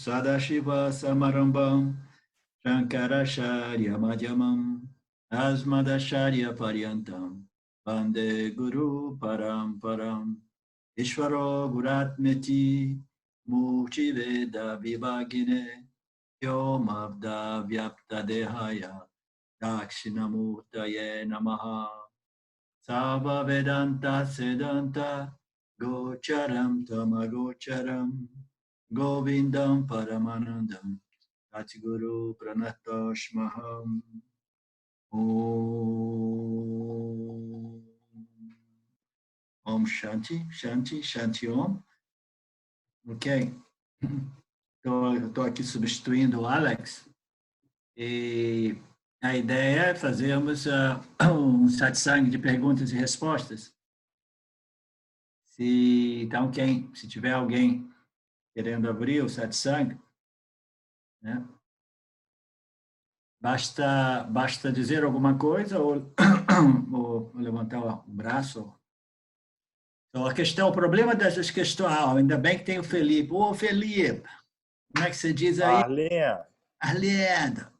Sadashiva Samarambam Shankaracharya Madhyamam Asmadacharya Paryantam Vande Guru Paramparam Ishvaro Guratmeti Murti Veda Vibhagine Yomavda Vyapta Dehaya Dakshinamurtaye Namaha Sava Vedanta Sedanta Gocharam Tamagocharam Govindam Paramanandam Satiguru Pranatoshmaham Om Shanti, Shanti, Shanti Om. Ok. Estou aqui substituindo o Alex. E a ideia é fazermos um satsang de perguntas e respostas. Então, se tiver alguém querendo abrir o satsang, né? Basta dizer alguma coisa ou levantar o braço. Então, o problema dessas questões, ainda bem que tem o Felipe. Ô, Felipe, como é que você diz aí? Arlinha. Arlindo.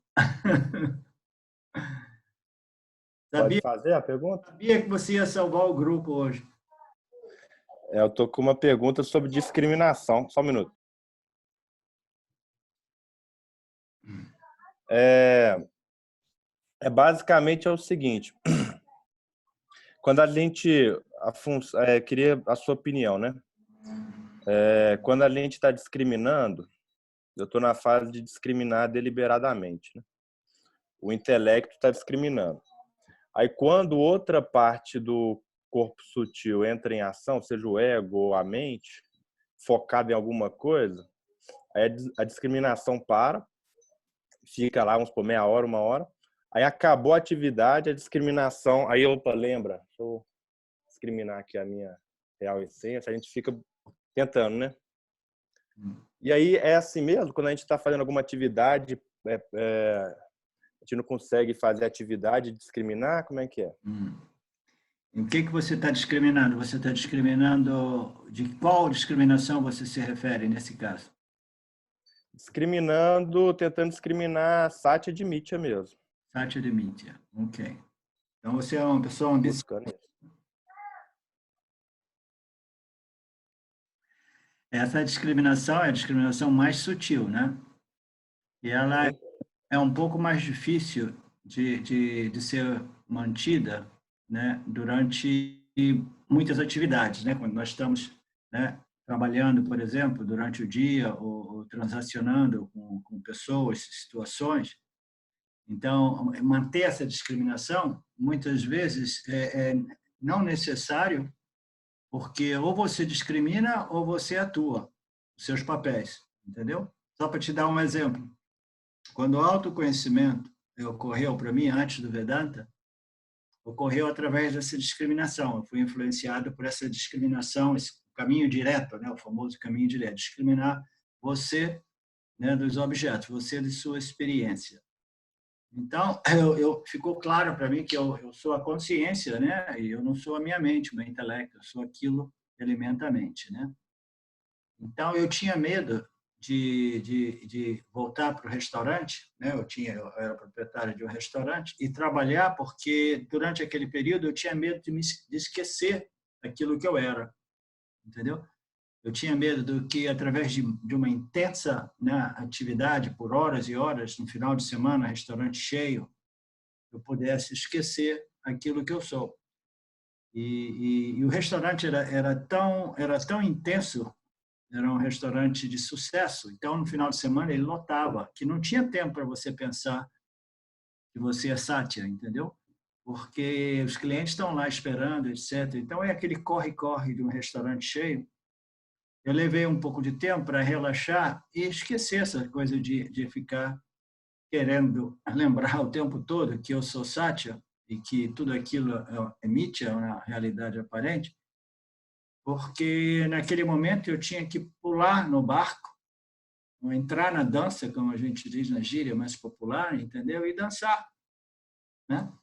Pode fazer a pergunta? Sabia que você ia salvar o grupo hoje. Eu estou com uma pergunta sobre discriminação. Só um minuto. Basicamente é o seguinte. Quando a gente... queria a sua opinião, né? Quando a gente está discriminando, eu estou na fase de discriminar deliberadamente, né? O intelecto está discriminando. Aí, quando outra parte do corpo sutil entra em ação, seja o ego ou a mente, focada em alguma coisa, aí a discriminação para, fica lá, vamos supor, meia hora, uma hora, aí acabou a atividade, a discriminação, aí, opa, lembra, deixa eu discriminar aqui a minha real essência, a gente fica tentando, né? E aí é assim mesmo, quando a gente está fazendo alguma atividade, a gente não consegue fazer atividade, discriminar, como é que é? Em que você está discriminando? Você está discriminando... De qual discriminação você se refere nesse caso? Tentando discriminar Satya de Mithya mesmo. Satya de Mithya, ok. Então você é uma pessoa ambiciosa. Essa discriminação é a discriminação mais sutil, né? E ela é um pouco mais difícil de ser mantida, né, durante muitas atividades, né? Quando nós estamos, né, trabalhando, por exemplo, durante o dia ou transacionando com pessoas, situações. Então, manter essa discriminação, muitas vezes, é não necessário, porque ou você discrimina ou você atua, os seus papéis, entendeu? Só para te dar um exemplo. Quando o autoconhecimento ocorreu para mim antes do Vedanta, ocorreu através dessa discriminação. Eu fui influenciado por essa discriminação, esse caminho direto, né, o famoso caminho direto, discriminar você, né, dos objetos, você de sua experiência. Então, ficou claro para mim que eu sou a consciência, né, e eu não sou a minha mente, o meu intelecto, eu sou aquilo que alimenta a mente, né? Então, eu tinha medo de voltar para o restaurante, né? Eu era proprietário de um restaurante e trabalhar porque durante aquele período eu tinha medo de esquecer aquilo que eu era, entendeu? Eu tinha medo do que através de uma intensa, né, atividade por horas e horas no final de semana, restaurante cheio, eu pudesse esquecer aquilo que eu sou. E o restaurante era tão intenso. Era um restaurante de sucesso. Então, no final de semana, ele lotava, que não tinha tempo para você pensar que você é Satya, entendeu? Porque os clientes estão lá esperando, etc. Então, é aquele corre-corre de um restaurante cheio. Eu levei um pouco de tempo para relaxar e esquecer essa coisa de ficar querendo lembrar o tempo todo que eu sou Satya e que tudo aquilo é Mithya, é uma realidade aparente. Porque naquele momento eu tinha que pular no barco, entrar na dança, como a gente diz na gíria mais popular, entendeu? E dançar, né?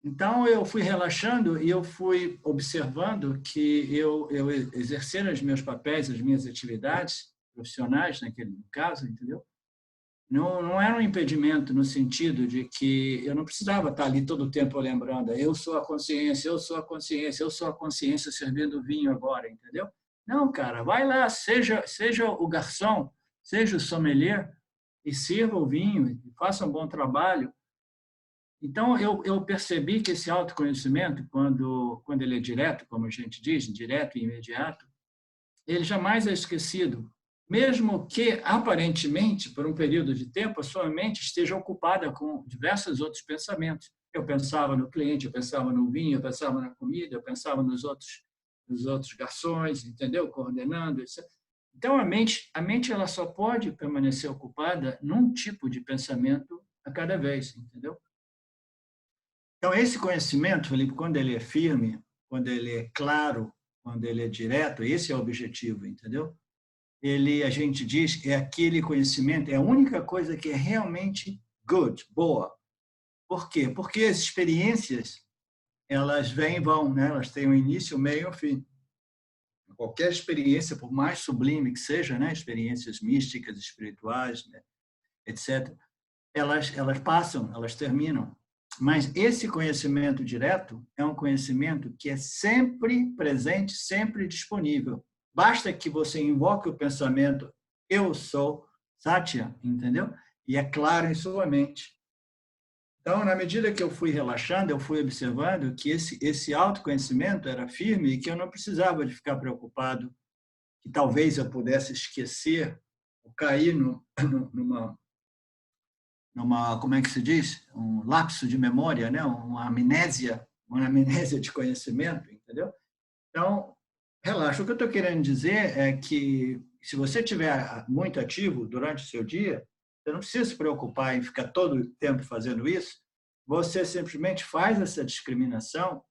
Então eu fui relaxando e eu fui observando que eu exercendo os meus papéis, as minhas atividades profissionais, naquele caso, entendeu? Não era um impedimento no sentido de que eu não precisava estar ali todo o tempo lembrando, eu sou a consciência, eu sou a consciência, eu sou a consciência servindo vinho agora, entendeu? Não, cara, vai lá, seja o garçom, seja o sommelier e sirva o vinho, e faça um bom trabalho. Então, eu percebi que esse autoconhecimento, quando ele é direto, como a gente diz, direto e imediato, ele jamais é esquecido, mesmo que, aparentemente, por um período de tempo, a sua mente esteja ocupada com diversos outros pensamentos. Eu pensava no cliente, eu pensava no vinho, eu pensava na comida, eu pensava nos outros garçons, entendeu? Coordenando, etc. Então, a mente ela só pode permanecer ocupada num tipo de pensamento a cada vez, entendeu? Então, esse conhecimento, Felipe, quando ele é firme, quando ele é claro, quando ele é direto, esse é o objetivo, entendeu? Ele, a gente diz, é aquele conhecimento, é a única coisa que é realmente good, boa. Por quê? Porque as experiências, elas vêm e vão, né? Elas têm um início, um meio e um fim. Qualquer experiência, por mais sublime que seja, né? Experiências místicas, espirituais, né? etc., elas passam, elas terminam. Mas esse conhecimento direto é um conhecimento que é sempre presente, sempre disponível. Basta que você invoque o pensamento eu sou Satya, entendeu? E é claro em sua mente. Então, na medida que eu fui relaxando, eu fui observando que esse autoconhecimento era firme e que eu não precisava de ficar preocupado que talvez eu pudesse esquecer ou cair numa, como é que se diz? Um lapso de memória, né? Uma amnésia de conhecimento, entendeu? Então, relaxa. O que eu estou querendo dizer é que se você estiver muito ativo durante o seu dia, você não precisa se preocupar em ficar todo o tempo fazendo isso, você simplesmente faz essa discriminação,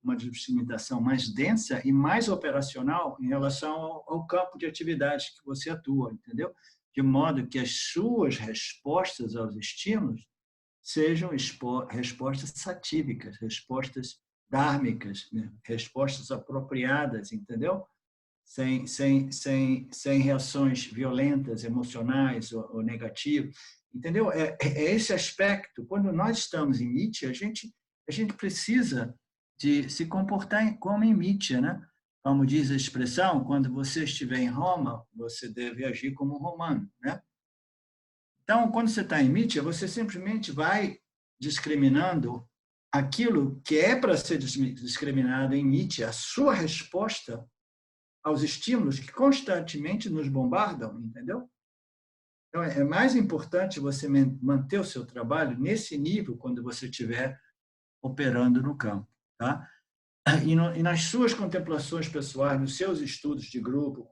uma discriminação mais densa e mais operacional em relação ao campo de atividade que você atua, entendeu? De modo que as suas respostas aos estímulos sejam respostas satívicas, respostas dármicas, né? Respostas apropriadas, entendeu? Sem reações violentas, emocionais ou negativas, entendeu? É esse aspecto. Quando nós estamos em Nietzsche, a gente precisa de se comportar como em Nietzsche, né? Como diz a expressão, quando você estiver em Roma, você deve agir como um romano, né? Então, quando você está em mídia, você simplesmente vai discriminando aquilo que é para ser discriminado em Nietzsche, a sua resposta aos estímulos que constantemente nos bombardam, entendeu? Então, é mais importante você manter o seu trabalho nesse nível quando você estiver operando no campo, tá? E nas suas contemplações pessoais, nos seus estudos de grupo,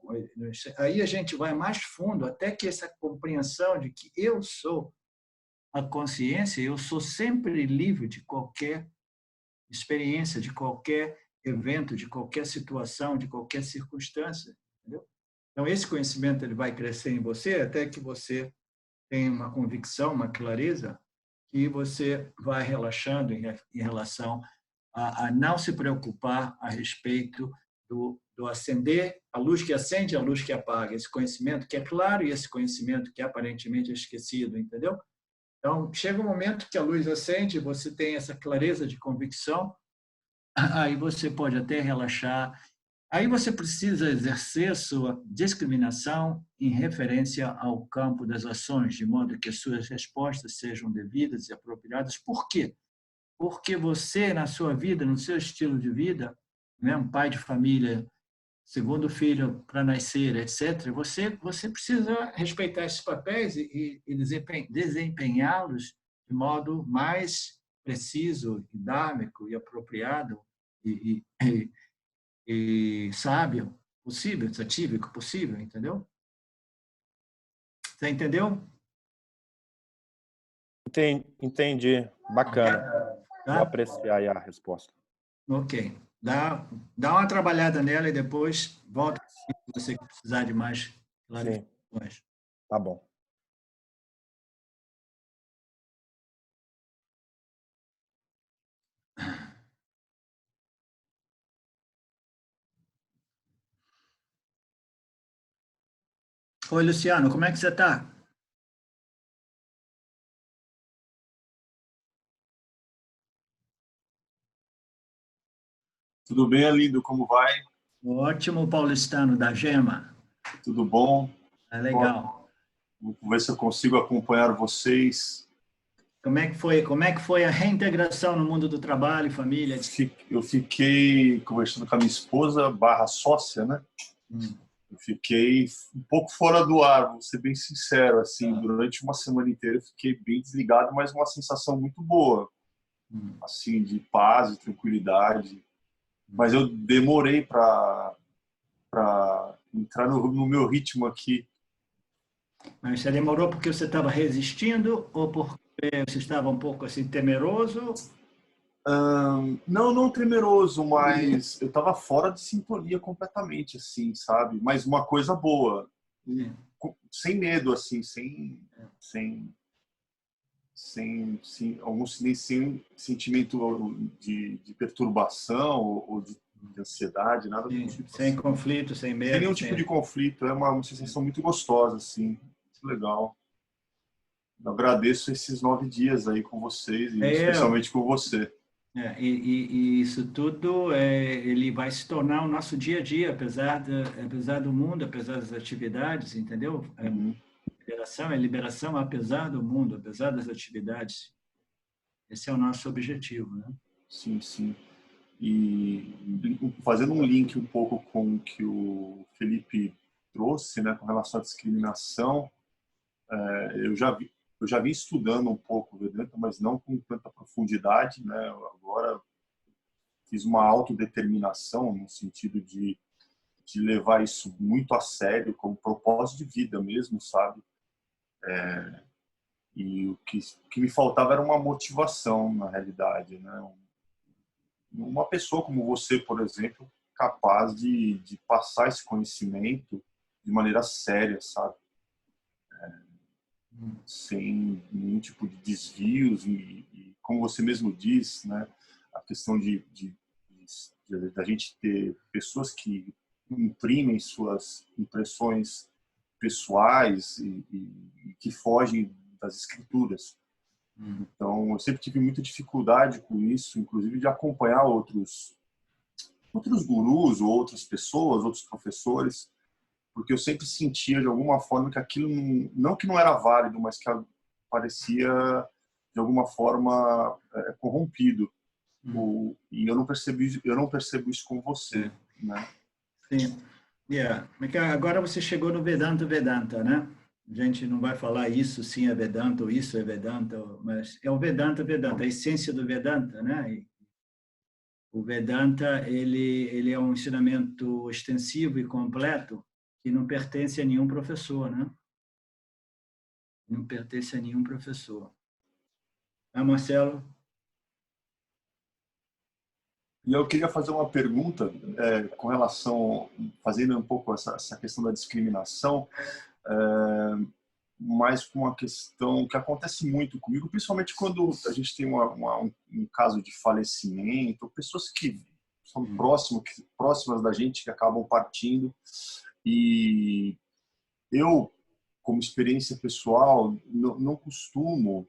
aí a gente vai mais fundo, até que essa compreensão de que eu sou a consciência, eu sou sempre livre de qualquer experiência, de qualquer evento, de qualquer situação, de qualquer circunstância, entendeu? Então, esse conhecimento ele vai crescer em você até que você tenha uma convicção, uma clareza, que você vai relaxando em relação a não se preocupar a respeito do acender, a luz que acende e a luz que apaga, esse conhecimento que é claro e esse conhecimento que aparentemente é esquecido, entendeu? Então, chega um momento que a luz acende, você tem essa clareza de convicção, aí você pode até relaxar. Aí você precisa exercer sua discriminação em referência ao campo das ações, de modo que as suas respostas sejam devidas e apropriadas. Por quê? Porque você, na sua vida, no seu estilo de vida, né, um pai de família, segundo filho para nascer, etc., você precisa respeitar esses papéis e desempenhá-los de modo mais preciso, dínamico e apropriado e sábio possível, satívico possível, entendeu? Você entendeu? Entendi. Bacana. Vou Tá? apreciar aí a resposta. Ok. Dá uma trabalhada nela e depois volta se você precisar de mais Sim, clarificações. tá bom. Oi, Luciano, como é que você está? Tudo bem, Alindo? Como vai? Ótimo, paulistano da Gema. Tudo bom? É Bom, legal. vou ver se eu consigo acompanhar vocês. Como é que foi a reintegração no mundo do trabalho, família? Eu fiquei conversando com a minha esposa, barra sócia, né? Hum, Eu fiquei um pouco fora do ar, vou ser bem sincero, assim, tá. durante uma semana inteira eu fiquei bem desligado, mas uma sensação muito boa, Hum, assim, de paz, de tranquilidade. Mas eu demorei para entrar no meu ritmo aqui. Mas você demorou porque você estava resistindo ou porque você estava um pouco assim temeroso? Não, não temeroso, mas eu estava fora de sintonia completamente, assim, sabe? Mas uma coisa boa, Sim. sem medo, assim, sem, sem sentimento de perturbação ou de ansiedade, nada do Sim. tipo Sem assim. conflito, sem Sem medo, nenhum tipo de sem... conflito, é uma sensação muito gostosa, assim, muito legal. Eu agradeço esses 9 dias aí com vocês e É, especialmente com você. e isso tudo ele vai se tornar o nosso dia a dia, apesar do mundo, apesar das atividades, entendeu? Uhum. Liberação é liberação apesar do mundo, apesar das atividades. Esse é o nosso objetivo, né? Sim, sim. E fazendo um link um pouco com o que o Felipe trouxe, né, com relação à discriminação, eu já vim estudando um pouco o Vedanta, mas não com tanta profundidade, né? Agora fiz uma autodeterminação no sentido de levar isso muito a sério, como propósito de vida mesmo, sabe? E o que me faltava era uma motivação, na realidade, né? Uma pessoa como você, por exemplo, capaz de passar esse conhecimento de maneira séria, sabe? Sem nenhum tipo de desvios e como você mesmo diz, né? A questão de da gente ter pessoas que imprimem suas impressões pessoais e que fogem das escrituras. Então, eu sempre tive muita dificuldade com isso, inclusive de acompanhar outros gurus ou outras pessoas, outros professores, porque eu sempre sentia de alguma forma que aquilo não que não era válido, mas que parecia de alguma forma corrompido. E eu não percebo isso com você, É. né? Sim. Yeah. Agora você chegou no Vedanta, né? A gente não vai falar isso sim é Vedanta ou isso é Vedanta, mas é o Vedanta, a essência do Vedanta, né? E o Vedanta, ele é um ensinamento extensivo e completo que não pertence a nenhum professor, né? Não pertence a nenhum professor. Ah, Marcelo? E eu queria fazer uma pergunta com relação, fazendo um pouco essa questão da discriminação, mas com uma questão que acontece muito comigo, principalmente quando a gente tem um caso de falecimento, pessoas que são próximas da gente que acabam partindo. E eu, como experiência pessoal, não costumo,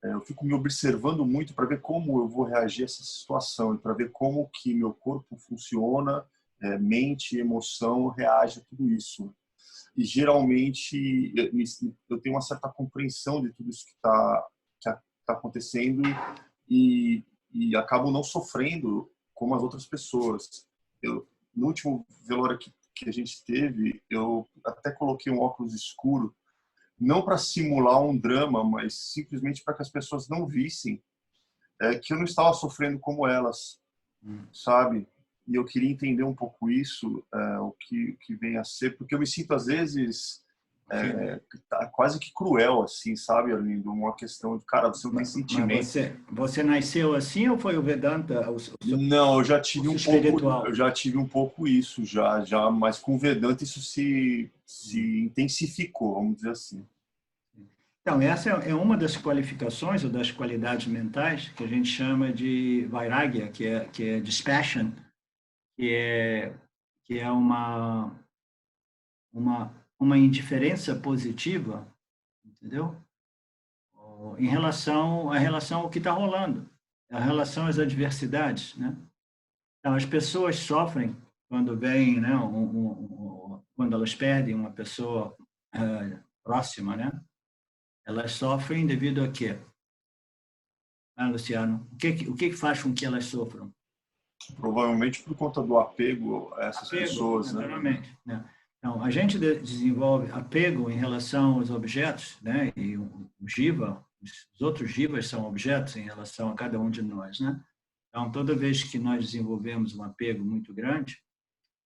eu fico me observando muito para ver como eu vou reagir a essa situação e para ver como que meu corpo funciona, mente e emoção reage a tudo isso. E geralmente eu tenho uma certa compreensão de tudo isso tá acontecendo e, e acabo não sofrendo como as outras pessoas. No último velório que a gente teve, eu até coloquei um óculos escuro, não para simular um drama, mas simplesmente para que as pessoas não vissem que eu não estava sofrendo como elas, sabe? E eu queria entender um pouco isso, o que vem a ser, porque eu me sinto às vezes Sim. quase que cruel, assim, sabe, Arlindo? Uma questão de, cara, você não tem Mas sentimento. você nasceu assim ou foi o Vedanta, o seu Não, curso espiritual? eu já tive um pouco isso, já, mas com o Vedanta isso se intensificou, vamos dizer assim. Então, essa é uma das qualificações ou das qualidades mentais que a gente chama de vairagya, que é dispassion, que é, que é uma uma indiferença positiva, entendeu? Em relação ao que está rolando, em relação às adversidades, né? Então, as pessoas sofrem quando vem, né, quando elas perdem uma pessoa próxima, né? Elas sofrem devido a quê? Luciano, o que faz com que elas sofram? Provavelmente por conta do apego a essas pessoas, naturalmente, né? Então, a gente desenvolve apego em relação aos objetos, né? E o jiva, os outros jivas são objetos em relação a cada um de nós, né? Então, toda vez que nós desenvolvemos um apego muito grande,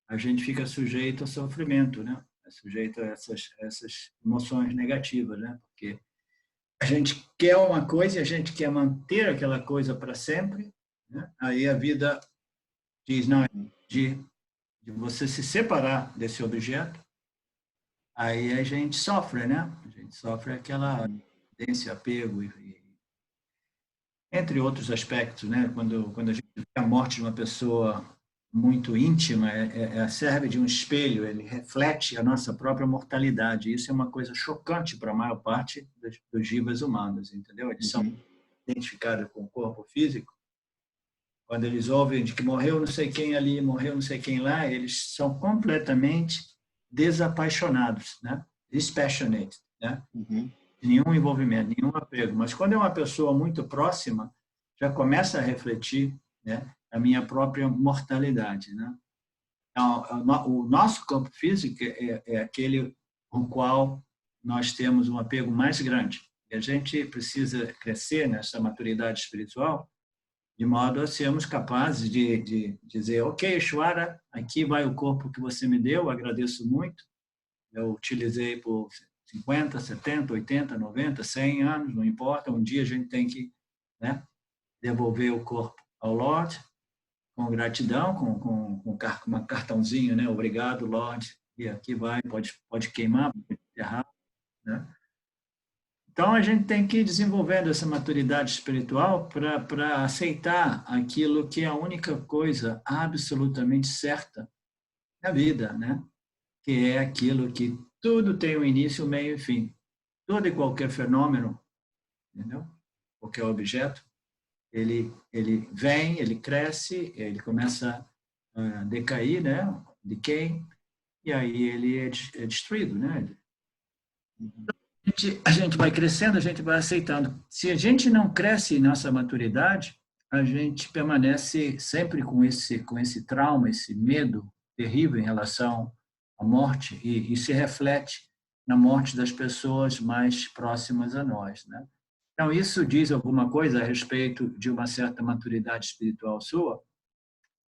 a gente fica sujeito a sofrimento, né? Sujeito a essas emoções negativas, né? Porque a gente quer uma coisa e a gente quer manter aquela coisa para sempre, né? Aí a vida diz, não, de você se separar desse objeto, aí a gente sofre, né? A gente sofre aquela tendência, apego, entre outros aspectos, né? Quando a gente vê a morte de uma pessoa muito íntima, serve de um espelho, ele reflete a nossa própria mortalidade. Isso é uma coisa chocante para a maior parte dos jivas humanos, entendeu? Eles são identificados com o corpo físico. Quando eles ouvem de que morreu não sei quem ali, morreu não sei quem lá, eles são completamente desapaixonados, né? Dispassionate, né? Nenhum envolvimento, nenhum apego. Mas quando é uma pessoa muito próxima, já começa a refletir, né, a minha própria mortalidade, né? Então, o nosso campo físico é aquele com o qual nós temos um apego mais grande. E a gente precisa crescer nessa maturidade espiritual de modo a sermos capazes de dizer, ok, Ishvara, aqui vai o corpo que você me deu, agradeço muito, eu utilizei por 50, 70, 80, 90, 100 anos, não importa, um dia a gente tem que, né, devolver o corpo ao Lord, com gratidão, com um cartãozinho, né, obrigado, Lord, e aqui vai, pode queimar, pode enterrar, né? Então, a gente tem que ir desenvolvendo essa maturidade espiritual para aceitar aquilo que é a única coisa absolutamente certa na vida, né? Que é aquilo que tudo tem um início, meio e fim. Todo e qualquer fenômeno, entendeu? Qualquer objeto, ele vem, ele cresce, ele começa a decair, né? Decay, e aí ele é destruído, né? A gente vai crescendo, a gente vai aceitando. Se a gente não cresce em nossa maturidade, a gente permanece sempre com esse trauma, esse medo terrível em relação à morte e se reflete na morte das pessoas mais próximas a nós, né? Então, isso diz alguma coisa a respeito de uma certa maturidade espiritual sua,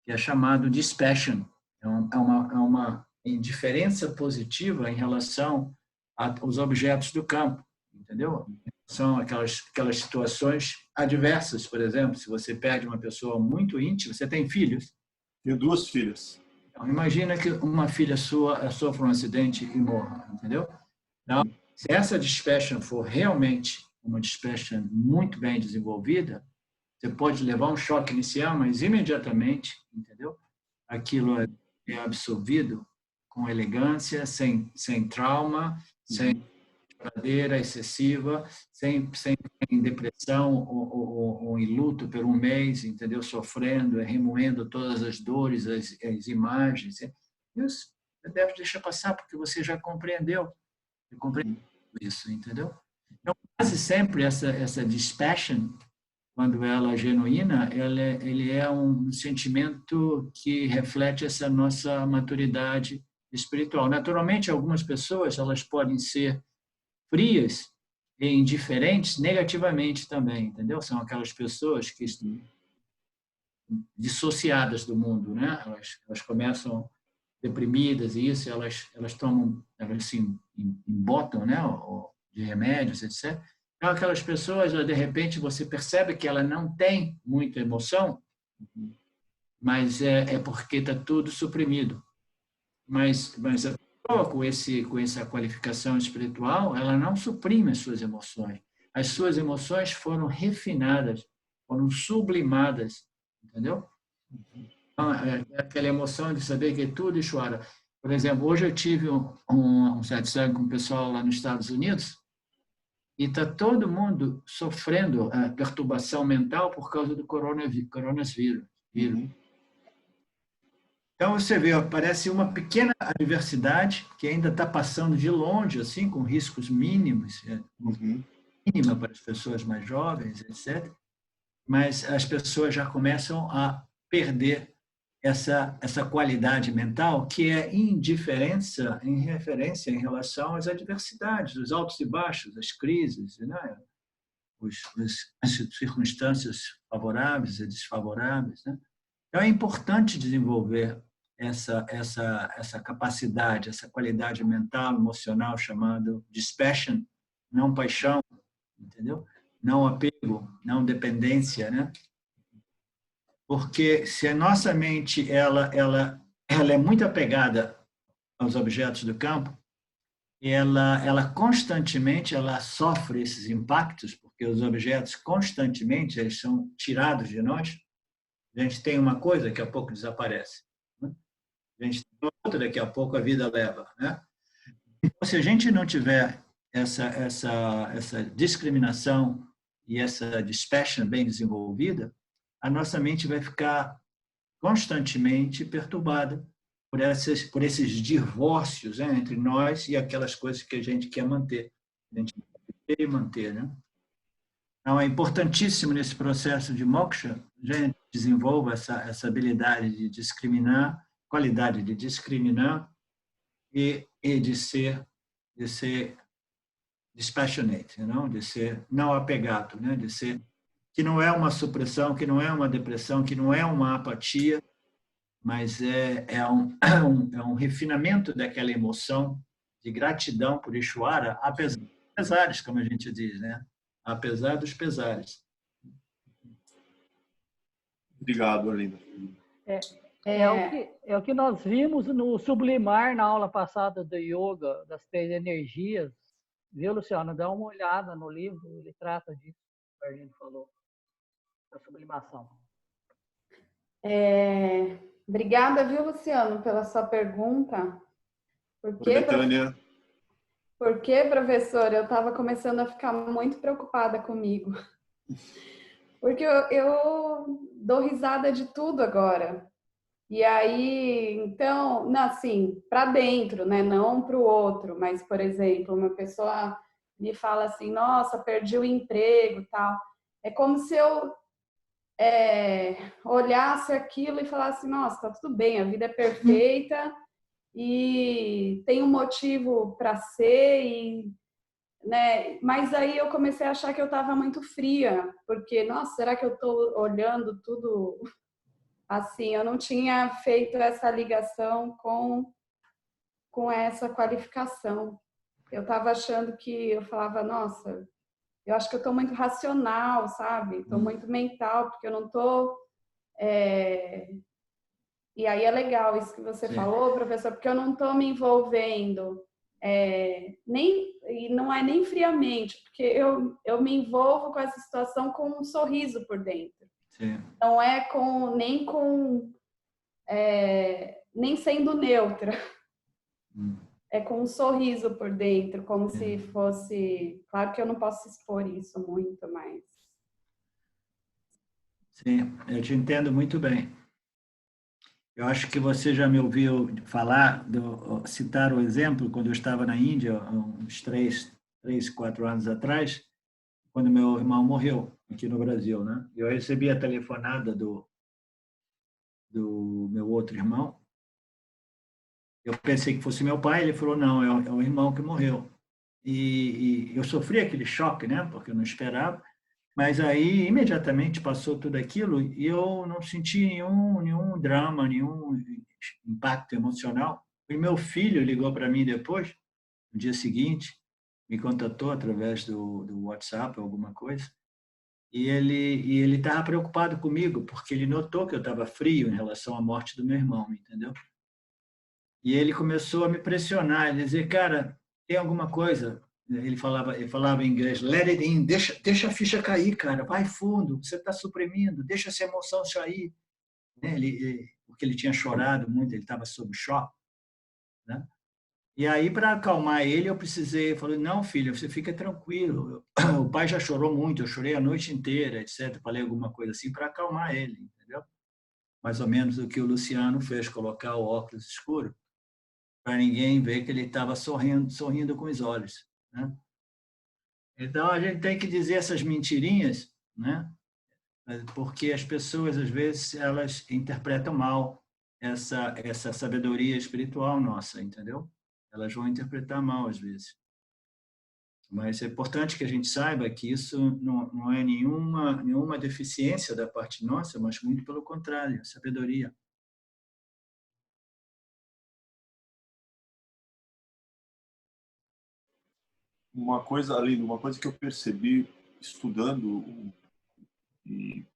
que é chamado de dispassion. É uma indiferença positiva em relação aos objetos do campo, entendeu? São aquelas situações adversas, por exemplo, se você perde uma pessoa muito íntima, você tem filhos? Tenho 2 filhas. Então, imagina que uma filha sua sofra um acidente e morra, entendeu? Então, se essa dispassion for realmente uma dispassion muito bem desenvolvida, você pode levar um choque inicial, mas imediatamente, entendeu? Aquilo é absorvido com elegância, sem trauma, sem choradeira excessiva, sem em depressão ou em luto por um mês, entendeu? Sofrendo, remoendo todas as dores, as imagens. Isso você deve deixar passar, porque você já compreendeu. Você compreendeu isso, entendeu? Então, quase sempre essa dispassion, quando ela é genuína, ele é um sentimento que reflete essa nossa maturidade espiritual. Naturalmente, algumas pessoas elas podem ser frias e indiferentes negativamente também, entendeu? São aquelas pessoas que estão dissociadas do mundo, né? Elas começam deprimidas e isso, elas tomam, elas se embotam, né? De remédios, etc. Então, aquelas pessoas, de repente, você percebe que ela não tem muita emoção, mas é porque está tudo suprimido. Mas a pessoa com essa qualificação espiritual, ela não suprime as suas emoções. As suas emoções foram refinadas, foram sublimadas, entendeu? Então, é aquela emoção de saber que tudo chora. Por exemplo, hoje eu tive um satsang com o pessoal lá nos Estados Unidos e está todo mundo sofrendo perturbação mental por causa do coronavírus. Uhum. Então, você vê, parece uma pequena universidade que ainda está passando de longe, assim, com riscos mínimos, Uhum. mínima para as pessoas mais jovens, etc. Mas as pessoas já começam a perder essa qualidade mental que é indiferença em referência em relação às adversidades, os altos e baixos, as crises, né? As circunstâncias favoráveis e desfavoráveis, né? Então, é importante desenvolver essa capacidade, essa qualidade mental, emocional, chamado dispassion, não paixão, entendeu? Não apego, não dependência, né? Porque se a nossa mente ela é muito apegada aos objetos do campo, ela constantemente ela sofre esses impactos, porque os objetos constantemente eles são tirados de nós. A gente tem uma coisa, daqui a pouco desaparece. Né? A gente tem outra, daqui a pouco a vida leva. Né? Então, se a gente não tiver essa discriminação e essa dispassion bem desenvolvida, a nossa mente vai ficar constantemente perturbada por esses divórcios, né, entre nós e aquelas coisas que a gente quer manter. A gente quer manter, né? Então, é importantíssimo nesse processo de moksha, a gente desenvolva essa habilidade de discriminar, qualidade de discriminar e de ser dispassionate, não? De ser não apegado, né? De ser que não é uma supressão, que não é uma depressão, que não é uma apatia, mas é um refinamento daquela emoção de gratidão por Ishvara, apesar dos pesares, como a gente diz, né? Apesar dos pesares. Obrigado, Arlindo. É o que nós vimos no sublimar na aula passada do yoga, das 3 energias. Viu, Luciano? Dá uma olhada no livro, ele trata disso, que o Arlindo falou, da sublimação. Obrigada, viu, Luciano, pela sua pergunta. Betânia. Porque, professor, eu estava começando a ficar muito preocupada comigo. Porque eu dou risada de tudo agora. E aí, então, assim, para dentro, né? Não para o outro. Mas, por exemplo, uma pessoa me fala assim, nossa, perdi o emprego, tal. É como se eu olhasse aquilo e falasse, nossa, tá tudo bem, a vida é perfeita e tem um motivo para ser, né? Mas aí eu comecei a achar que eu estava muito fria, porque, nossa, será que eu estou olhando tudo assim? Eu não tinha feito essa ligação com essa qualificação. Eu estava achando que eu falava, nossa, eu acho que eu estou muito racional, sabe? Estou muito mental, porque eu não estou... E aí é legal isso que você falou, professor, porque eu não estou me envolvendo, e não é nem friamente, porque eu me envolvo com essa situação com um sorriso por dentro. Sim. Não é nem sendo neutra. É com um sorriso por dentro, como se fosse... Claro que eu não posso expor isso muito, mas... Sim, eu te entendo muito bem. Eu acho que você já me ouviu falar, citar o exemplo, quando eu estava na Índia, uns 4 anos atrás, quando meu irmão morreu aqui no Brasil, né? Eu recebi a telefonada do meu outro irmão. Eu pensei que fosse meu pai, ele falou, não, é o irmão que morreu. E eu sofri aquele choque, né? Porque eu não esperava. Mas aí, imediatamente, passou tudo aquilo e eu não senti nenhum drama, nenhum impacto emocional. E meu filho ligou para mim depois, no dia seguinte, me contatou através do WhatsApp ou alguma coisa, e ele estava preocupado comigo, porque ele notou que eu estava frio em relação à morte do meu irmão, entendeu? E ele começou a me pressionar, ele dizia, cara, tem alguma coisa? Ele falava em inglês, let it in, deixa a ficha cair, cara, vai fundo, você está suprimindo, deixa essa emoção sair. Porque ele tinha chorado muito, ele estava sob choque. né? E aí, para acalmar ele, eu precisei, eu falei, não, filho, você fica tranquilo. O pai já chorou muito, eu chorei a noite inteira, etc. Falei alguma coisa assim para acalmar ele, entendeu? Mais ou menos o que o Luciano fez, colocar o óculos escuro, para ninguém ver que ele estava sorrindo com os olhos, né? Então, a gente tem que dizer essas mentirinhas, né? Porque as pessoas, às vezes, elas interpretam mal essa sabedoria espiritual nossa, entendeu? Elas vão interpretar mal, às vezes. Mas é importante que a gente saiba que isso não é nenhuma deficiência da parte nossa, mas muito pelo contrário, sabedoria. Aline, uma coisa que eu percebi estudando e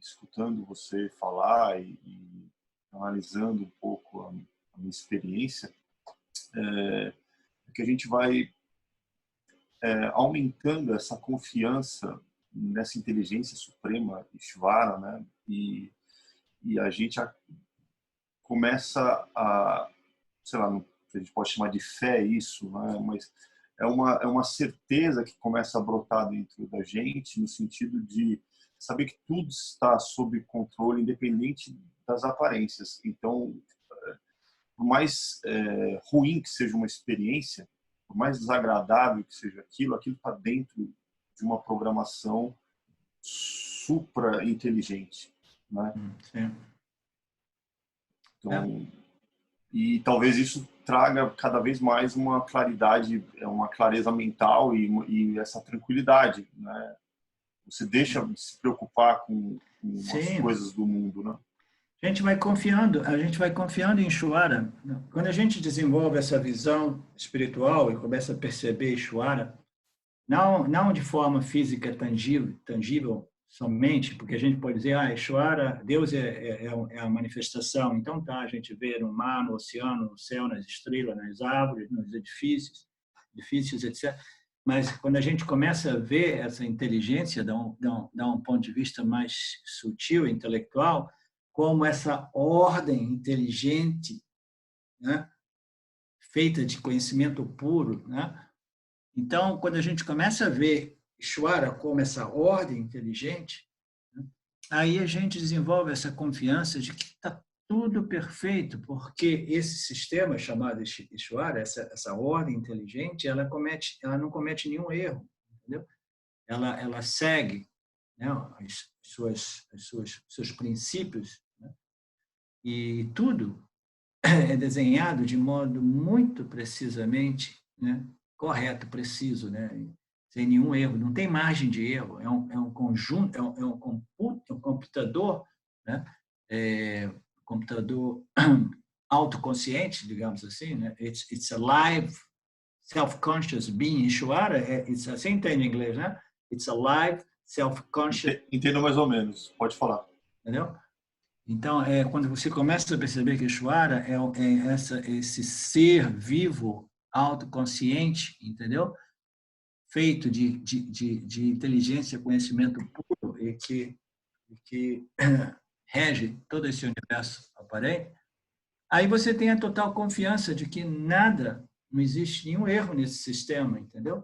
escutando você falar e analisando um pouco a minha experiência, é que a gente vai aumentando essa confiança nessa inteligência suprema, Ishvara, né? E a gente começa a, sei lá, a gente pode chamar de fé isso, né? Mas é uma certeza que começa a brotar dentro da gente, no sentido de saber que tudo está sob controle, independente das aparências. Então, por mais ruim que seja uma experiência, por mais desagradável que seja aquilo está dentro de uma programação supra-inteligente, né? Sim. Então, e talvez isso traga cada vez mais uma claridade, uma clareza mental e essa tranquilidade, né? Você deixa de se preocupar com as coisas do mundo, né? A gente vai confiando em Ishvara. Quando a gente desenvolve essa visão espiritual e começa a perceber Ishvara, não de forma física tangível somente, porque a gente pode dizer, Ishvara, Deus é a manifestação. Então tá, a gente vê no mar, no oceano, no céu, nas estrelas, nas árvores, nos edifícios, etc. Mas quando a gente começa a ver essa inteligência, dá um ponto de vista mais sutil, intelectual, como essa ordem inteligente, né, feita de conhecimento puro, né? Então, quando a gente começa a ver Ishvara como essa ordem inteligente, né, aí a gente desenvolve essa confiança de que está tudo perfeito, porque esse sistema chamado Ishvara, essa ordem inteligente, ela não comete nenhum erro, entendeu? Ela segue, né, seus princípios, né, e tudo é desenhado de modo muito precisamente, né, correto, preciso, né, sem nenhum erro, não tem margem de erro, é um conjunto, é um computador, né, computador autoconsciente, digamos assim, né, it's a live self-conscious being. Ishvara, it's assim, entende em inglês, né? It's a live self-conscious. Entendo mais ou menos, pode falar. Entendeu? Então, quando você começa a perceber que Ishvara esse ser vivo, autoconsciente, entendeu? Feito de inteligência, conhecimento puro e que rege todo esse universo aparente, aí você tem a total confiança de que não existe nenhum erro nesse sistema, entendeu?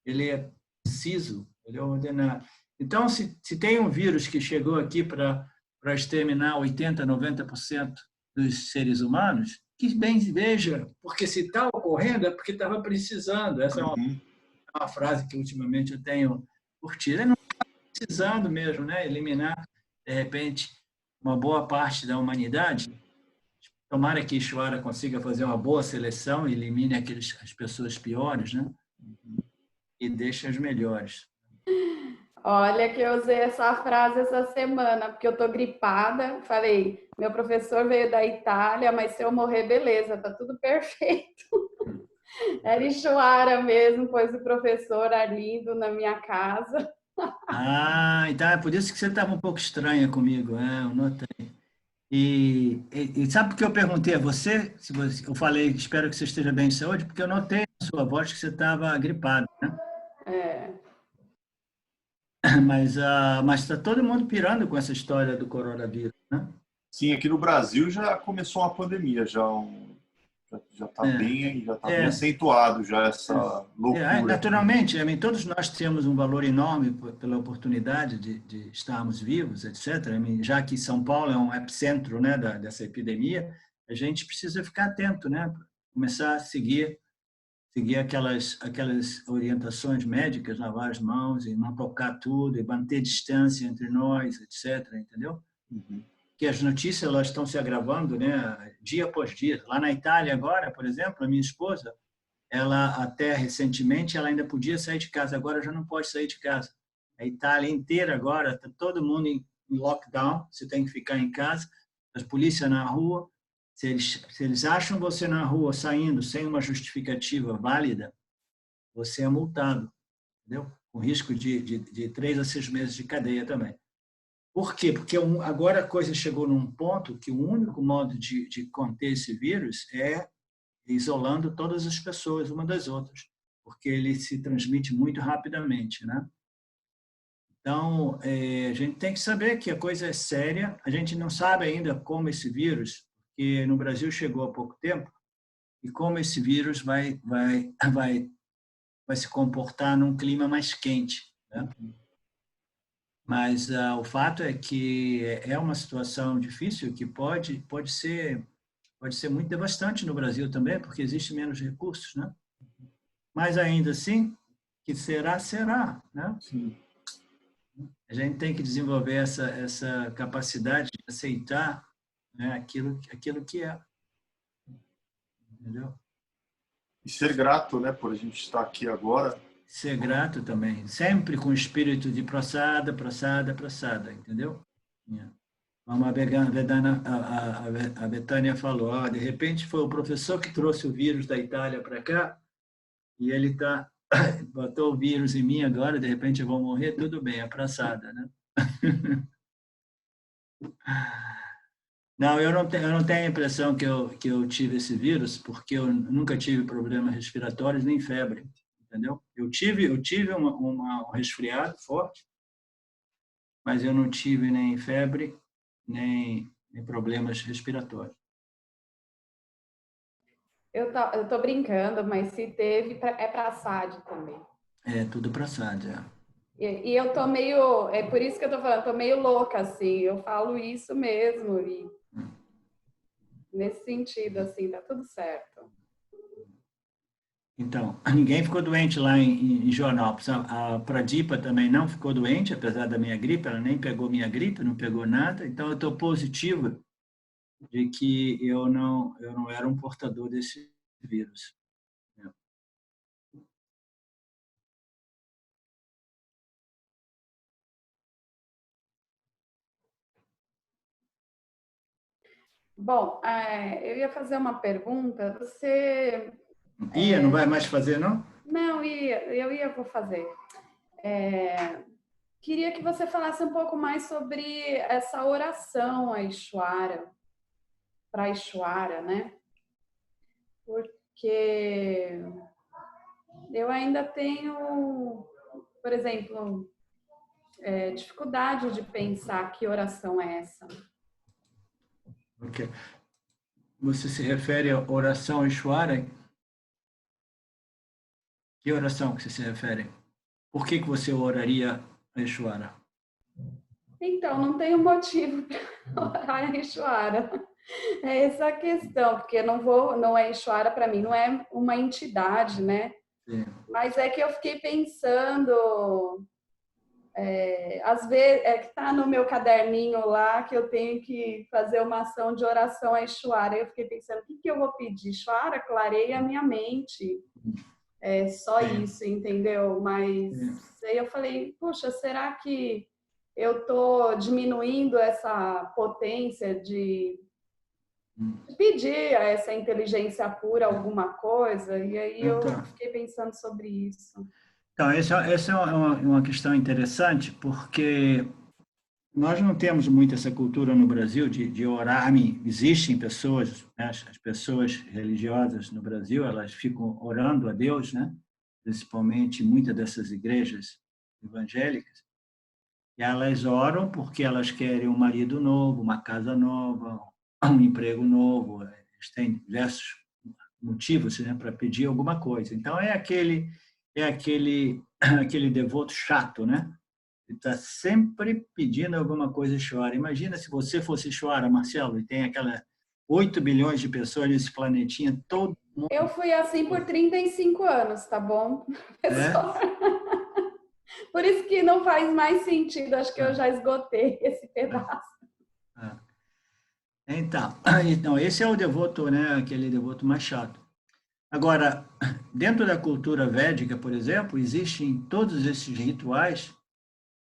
Ele é preciso, ele é ordenado. Então, se tem um vírus que chegou aqui para exterminar 80%, 90% dos seres humanos, que bem veja, porque se está ocorrendo é porque estava precisando. Essa é uma frase que ultimamente eu tenho curtido. Ele não está precisando mesmo, né? Eliminar, de repente, uma boa parte da humanidade. Tomara que Ishvara consiga fazer uma boa seleção e elimine as pessoas piores, né? E deixe as melhores. Olha que eu usei essa frase essa semana, porque eu tô gripada. Falei, meu professor veio da Itália, mas se eu morrer, beleza, tá tudo perfeito. Era Ishvara mesmo, pôs o professor Arlindo na minha casa. Então é por isso que você estava um pouco estranha comigo, eu notei. E sabe por que eu perguntei a você, eu falei, espero que você esteja bem de saúde, porque eu notei na sua voz que você estava gripada, né? Mas está todo mundo pirando com essa história do coronavírus, né? Sim, aqui no Brasil já começou uma pandemia, já Já está bem acentuado já essa loucura. Naturalmente, todos nós temos um valor enorme pela oportunidade de estarmos vivos, etc. Já que São Paulo é um epicentro, né, dessa epidemia, a gente precisa ficar atento, né? Começar a seguir aquelas orientações médicas, lavar as mãos e não tocar tudo, e manter distância entre nós, etc. Entendeu? Uhum. Que as notícias elas estão se agravando, né, dia após dia. Lá na Itália agora, por exemplo, a minha esposa, ela até recentemente ela ainda podia sair de casa, agora já não pode sair de casa. A Itália inteira agora está todo mundo em lockdown, você tem que ficar em casa, as polícias na rua. Se eles acham você na rua saindo sem uma justificativa válida, você é multado, entendeu? Com risco de 3 a 6 meses de cadeia também. Por quê? Porque agora a coisa chegou num ponto que o único modo de conter esse vírus é isolando todas as pessoas uma das outras, porque ele se transmite muito rapidamente, né? Então, a gente tem que saber que a coisa é séria. A gente não sabe ainda como esse vírus, porque no Brasil chegou há pouco tempo, e como esse vírus vai se comportar num clima mais quente, né? Mas o fato é que é uma situação difícil que pode ser muito devastante no Brasil também, porque existe menos recursos, né? Mas ainda assim, que será, né? Sim. A gente tem que desenvolver essa capacidade de aceitar, né, aquilo que é, entendeu? E ser grato, né, por a gente estar aqui agora. Ser grato também, sempre com o espírito de prasada, entendeu? Como a Betânia falou, de repente foi o professor que trouxe o vírus da Itália para cá e ele botou o vírus em mim agora, de repente eu vou morrer, tudo bem, é prasada, né? Não, eu não tenho a impressão que eu tive esse vírus, porque eu nunca tive problemas respiratórios nem febre, entendeu? Eu tive um resfriado forte, mas eu não tive nem febre, nem problemas respiratórios. Eu tô brincando, mas se teve, é pra SAD também. É, tudo pra SAD, E eu tô meio, é por isso que eu tô falando, tô meio louca, assim, eu falo isso mesmo, e nesse sentido, assim, tá tudo certo. Então, ninguém ficou doente lá em Joanópolis. A Pradipa também não ficou doente, apesar da minha gripe, ela nem pegou minha gripe, não pegou nada, então eu estou positiva de que eu não era um portador desse vírus. Bom, eu ia fazer uma pergunta. Você... Não vai mais fazer, não? Não, vou fazer. Queria que você falasse um pouco mais sobre essa oração a Ishwara, para Ishwara, né? Porque eu ainda tenho, por exemplo, dificuldade de pensar que oração é essa. Okay. Você se refere à oração Ishwara? Que oração que você se refere? Por que você oraria a Ishwara? Então, não tenho motivo para orar a Ishwara. É essa a questão, porque não é Ishwara para mim, não é uma entidade, né? Sim. Mas é que eu fiquei pensando, às vezes, que está no meu caderninho lá, que eu tenho que fazer uma ação de oração a Ishwara. Eu fiquei pensando, o que eu vou pedir? Ishwara, clareia a minha mente. É só isso, entendeu? Mas aí eu falei, puxa, será que eu estou diminuindo essa potência de pedir a essa inteligência pura alguma coisa? E aí eu fiquei pensando sobre isso. Então, essa é uma questão interessante, porque nós não temos muito essa cultura no Brasil de orar. Existem pessoas, né, as pessoas religiosas no Brasil, elas ficam orando a Deus, né? Principalmente muitas dessas igrejas evangélicas, e elas oram porque elas querem um marido novo, uma casa nova, um emprego novo. Eles têm diversos motivos, né, para pedir alguma coisa. Então, é aquele devoto chato, né? Ele está sempre pedindo alguma coisa e chora. Imagina se você fosse chora, Marcelo, e tem aquela 8 bilhões de pessoas nesse planetinha, todo mundo... Eu fui assim por 35 anos, tá bom? Pessoal? Por isso que não faz mais sentido, acho que eu já esgotei esse pedaço. Então, esse é o devoto, né, aquele devoto mais chato. Agora, dentro da cultura védica, por exemplo, existem todos esses rituais,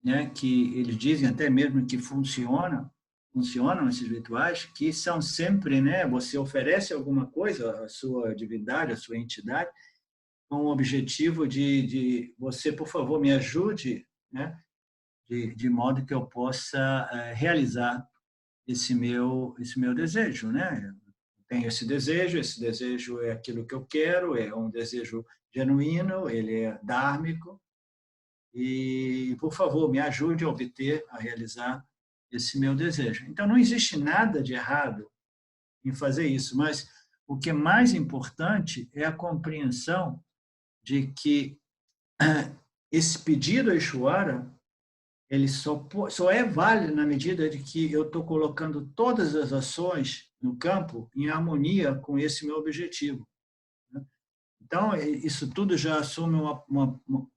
né, que eles dizem até mesmo que funcionam esses rituais, que são sempre, né, você oferece alguma coisa à sua divindade, à sua entidade, com o objetivo de você, por favor, me ajude, né, de modo que eu possa realizar esse meu desejo, né? Tenho esse desejo é aquilo que eu quero, é um desejo genuíno, ele é dármico, e, por favor, me ajude a obter, a realizar esse meu desejo. Então, não existe nada de errado em fazer isso, mas o que é mais importante é a compreensão de que esse pedido a Ishvara, ele só é válido na medida de que eu estou colocando todas as ações no campo em harmonia com esse meu objetivo. Então, isso tudo já assume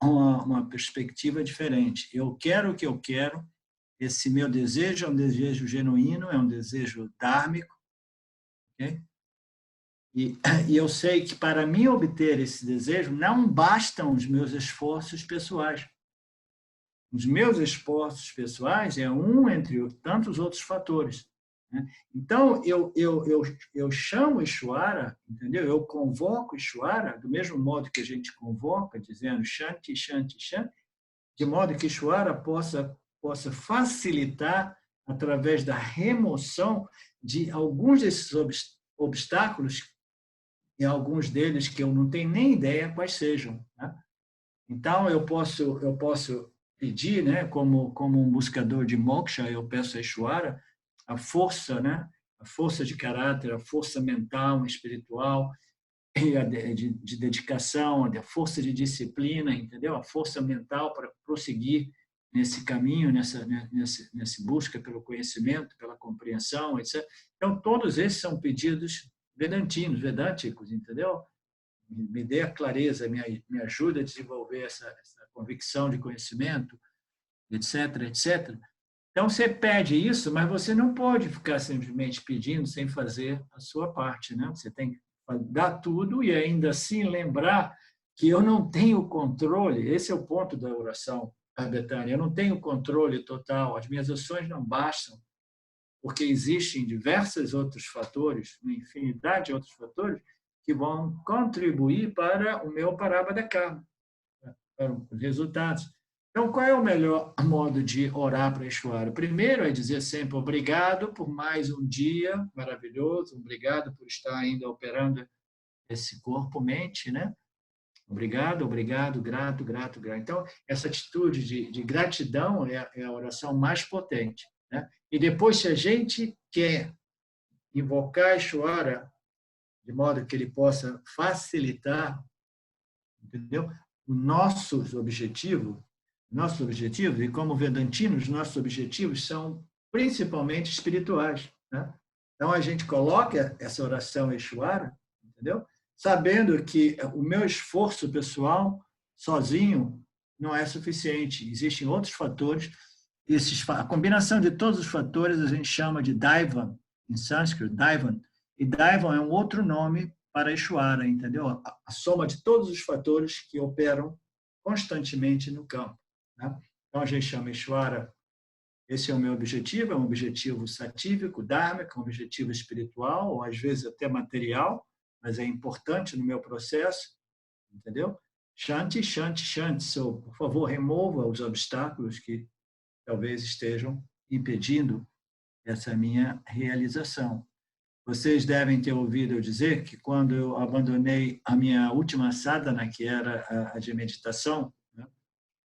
uma perspectiva diferente. Eu quero o que eu quero, esse meu desejo é um desejo genuíno, é um desejo dármico, okay? E eu sei que para mim obter esse desejo não bastam os meus esforços pessoais. Os meus esforços pessoais é um entre tantos outros fatores. Então, eu chamo Ishvara, entendeu? Eu convoco Ishvara, do mesmo modo que a gente convoca, dizendo Shanti, Shanti, Shanti, de modo que Ishvara possa facilitar, através da remoção de alguns desses obstáculos, e alguns deles que eu não tenho nem ideia quais sejam. Né? Então, eu posso pedir, né, como um buscador de moksha, eu peço a Ishvara a força, né, a força de caráter, a força mental, espiritual, de dedicação, a força de disciplina, entendeu? A força mental para prosseguir nesse caminho, nessa busca pelo conhecimento, pela compreensão, etc. Então, todos esses são pedidos vedânticos, entendeu? Me dê a clareza, me ajuda a desenvolver essa convicção de conhecimento, etc., etc. Então, você pede isso, mas você não pode ficar simplesmente pedindo sem fazer a sua parte, né? Você tem que dar tudo e ainda assim lembrar que eu não tenho controle. Esse é o ponto da oração, Betânia. Eu não tenho controle total, as minhas ações não bastam, porque existem diversos outros fatores, uma infinidade de outros fatores, que vão contribuir para o meu parabada karma, para os resultados. Então, qual é o melhor modo de orar para Ishvara? Primeiro é dizer sempre obrigado por mais um dia maravilhoso, obrigado por estar ainda operando esse corpo-mente, né? Obrigado, obrigado, grato, grato, grato. Então, essa atitude de gratidão é a oração mais potente. Né? E depois, se a gente quer invocar Ishvara de modo que ele possa facilitar, entendeu? Os nossos objetivos, e como vedantinos, nossos objetivos são principalmente espirituais. Né? Então, a gente coloca essa oração Ishvara, entendeu? Sabendo que o meu esforço pessoal, sozinho, não é suficiente. Existem outros fatores. A combinação de todos os fatores a gente chama de Daivan, em sânscrito, Daivan. E Daivan é um outro nome para Ishvara, entendeu? A soma de todos os fatores que operam constantemente no campo. Né? Então, a gente chama Ishvara, esse é o meu objetivo, é um objetivo satívico, dharmico, um objetivo espiritual, ou às vezes até material, mas é importante no meu processo, entendeu? Shanti, Shanti, Shanti. So, por favor, remova os obstáculos que talvez estejam impedindo essa minha realização. Vocês devem ter ouvido eu dizer que quando eu abandonei a minha última sadhana, que era a de meditação, né,